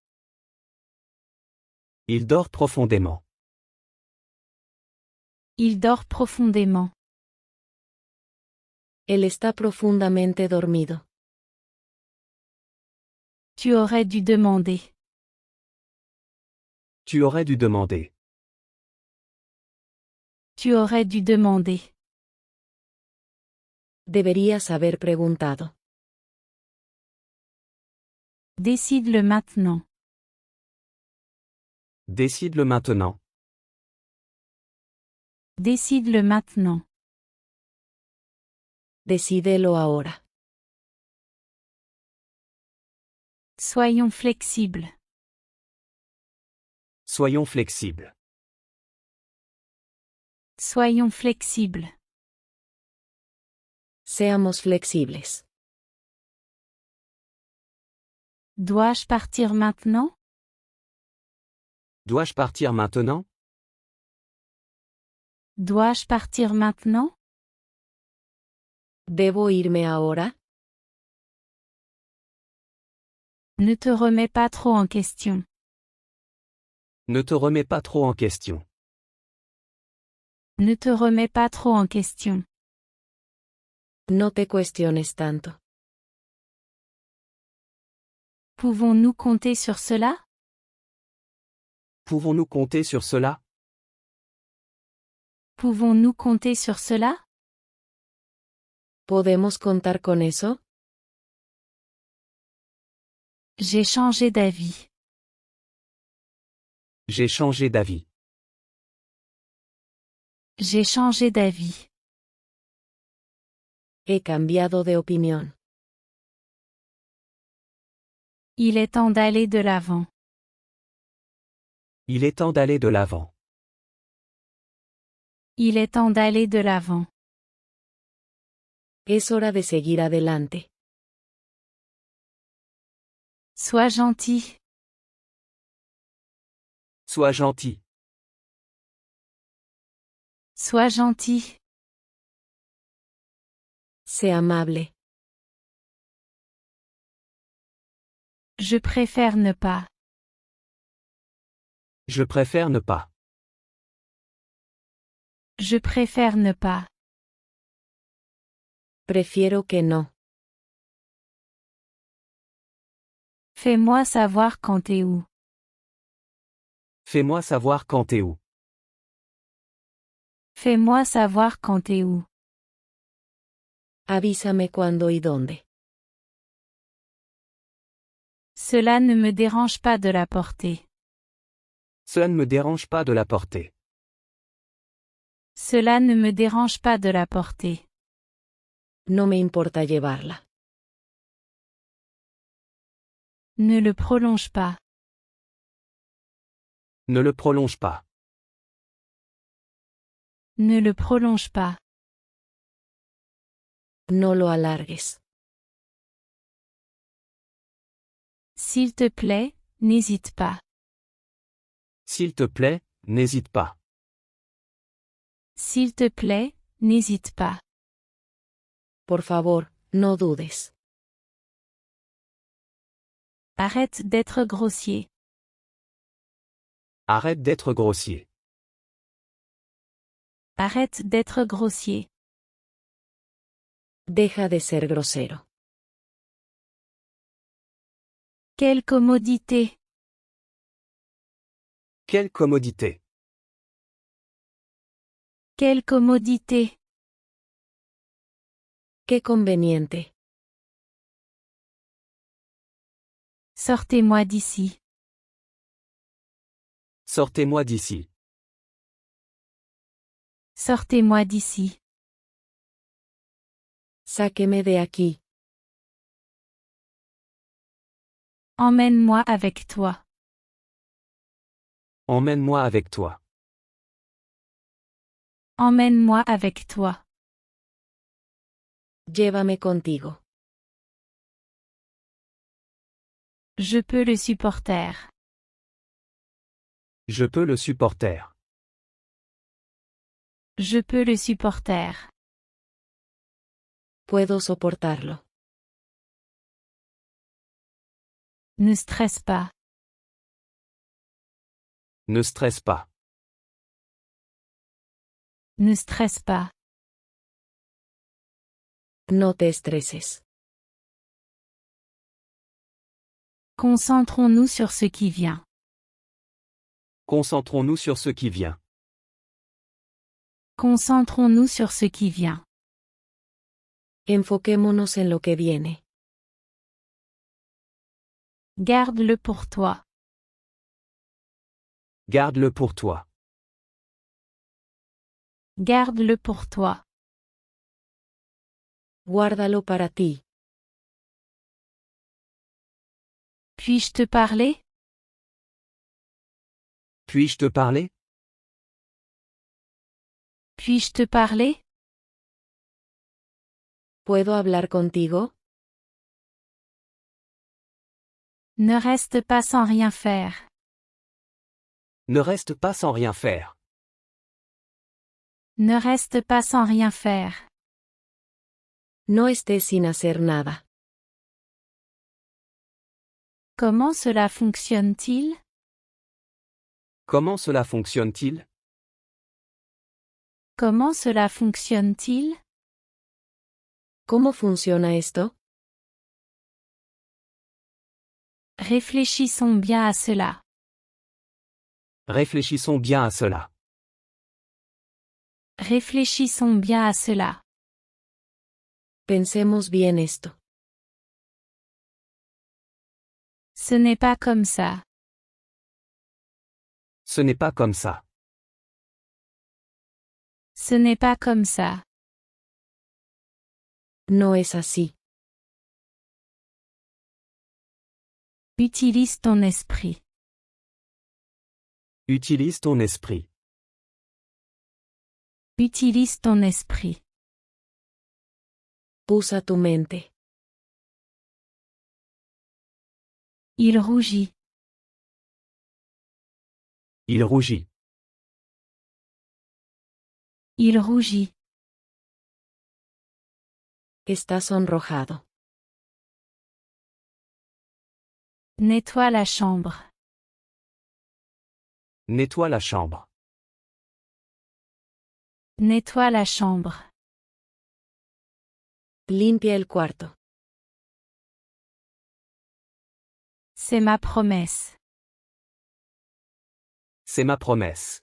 Il dort profondément. Il dort profondément. Él está profundamente dormido. Tu aurais dû demander. Tu aurais dû demander. Tu aurais dû demander. Deberías haber preguntado. Décide-le maintenant. Décide-le maintenant. Décide-le maintenant. Decídelo ahora. Soyons flexibles. Soyons flexibles. Soyons flexibles. Seamos flexibles. Dois-je partir maintenant? Dois-je partir maintenant? Dois-je partir maintenant? ¿Debo irme ahora? Ne te remets pas trop en question. Ne te remets pas trop en question. Ne te remets pas trop en question. No te cuestiones tanto. Pouvons-nous compter sur cela? Pouvons-nous compter sur cela? Pouvons-nous compter sur cela? ¿Podemos contar con eso? J'ai changé d'avis. J'ai changé d'avis. J'ai changé d'avis. He cambiado de opinión. Il est temps d'aller de l'avant. Il est temps d'aller de l'avant. Il est temps d'aller de l'avant. Es hora de seguir adelante. Sois gentil. Sois gentil. Sois gentil. Sé amable. Je préfère ne pas. Je préfère ne pas. Je préfère ne pas. Prefiero que no. Fais-moi savoir quand et où. Fais-moi savoir quand et où. Fais-moi savoir quand et où. Avísame cuándo y dónde. Cela ne me dérange pas de la porter. Cela ne me dérange pas de la porter. Cela ne me dérange pas de la porter. No me importa llevarla. Ne le prolonge pas. Ne le prolonge pas. Ne le prolonge pas. No lo alargues. S'il te plaît, n'hésite pas. S'il te plaît, n'hésite pas. S'il te plaît, n'hésite pas. Por favor, no dudes. Arrête d'être grossier. Arrête d'être grossier. Arrête d'être grossier. Deja de ser grosero. Quelle commodité. Quelle commodité. Quelle commodité. Qué conveniente. Sortez-moi d'ici. Sortez-moi d'ici. Sortez-moi d'ici. Sáqueme de aquí. Emmène-moi avec toi. Emmène-moi avec toi. Emmène-moi avec toi. Llévame contigo. Je peux le supporter. Je peux le supporter. Je peux le supporter. Puedo soportarlo. Ne stresse pas. Ne stresse pas. Ne stresse pas. No te estreses. Concentrons-nous sur ce qui vient. Concentrons-nous sur ce qui vient. Concentrons-nous sur ce qui vient. Enfoquémonos en lo que viene. Garde-le pour toi. Garde-le pour toi. Garde-le pour toi. Guárdalo para ti. Puis-je te parler? Puis-je te parler? Puis-je te parler? ¿Puedo hablar contigo? Ne reste pas sans rien faire. Ne reste pas sans rien faire. Ne reste pas sans rien faire. No estés sin hacer nada. Comment cela fonctionne-t-il? Comment cela fonctionne-t-il? Comment cela fonctionne-t-il? ¿Cómo funciona esto? Réfléchissons bien à cela. Réfléchissons bien à cela. Réfléchissons bien à cela. Pensemos bien esto. Ce n'est pas comme ça. Ce n'est pas comme ça. Ce n'est pas comme ça. No es así. Utilise ton esprit. Utilise ton esprit. Utilise ton esprit. Usa tu mente. Il rougit. Il rougit. Il rougit. Está sonrojado. Nettoie la chambre. Nettoie la chambre. Nettoie la chambre. Limpia el cuarto. C'est ma promesse. C'est ma promesse.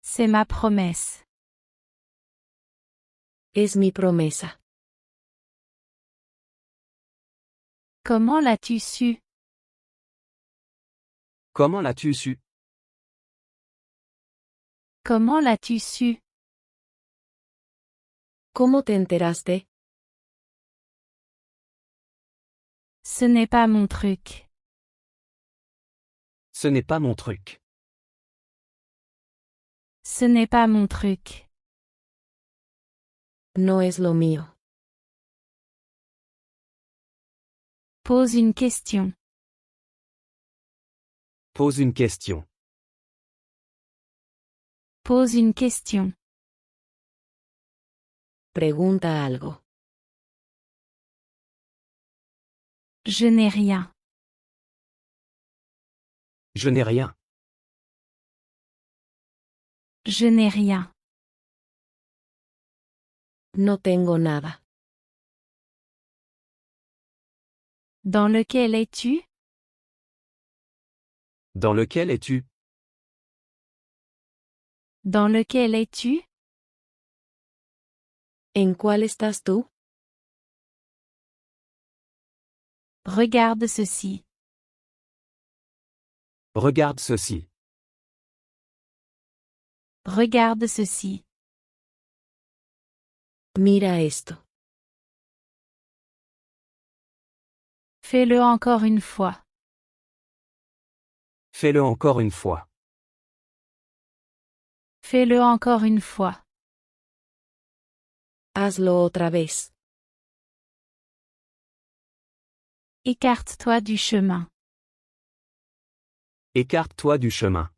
C'est ma promesse. Es mi promesa. Comment l'as-tu su? Comment l'as-tu su? Comment l'as-tu su? ¿Cómo te enteraste? Ce n'est pas mon truc. Ce n'est pas mon truc. Ce n'est pas mon truc. No es lo mío. Pose une question. Pose une question. Pose une question. Pregunta algo. Je n'ai rien. Je n'ai rien. Je n'ai rien. No tengo nada. Dans lequel es-tu? Dans lequel es-tu? Dans lequel es-tu? ¿En cuál estás tú? Regarde ceci. Regarde ceci. Regarde ceci. Mira esto. Fais-le encore une fois. Fais-le encore une fois. Fais-le encore une fois. Hazlo otra vez. Écarte-toi du chemin. Écarte-toi du chemin.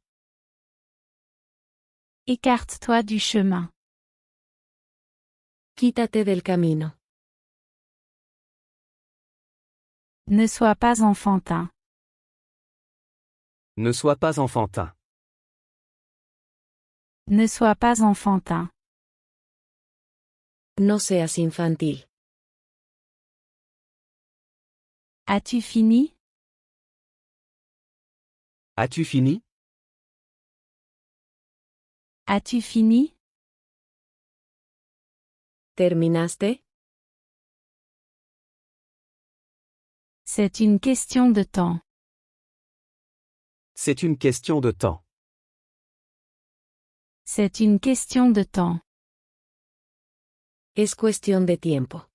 Écarte-toi du chemin. Quítate del camino. Ne sois pas enfantin. Ne sois pas enfantin. Ne sois pas enfantin. No seas infantil. As-tu fini? As-tu fini? As-tu fini? ¿Terminaste? C'est une question de temps. C'est une question de temps. C'est une question de temps. Es cuestión de tiempo.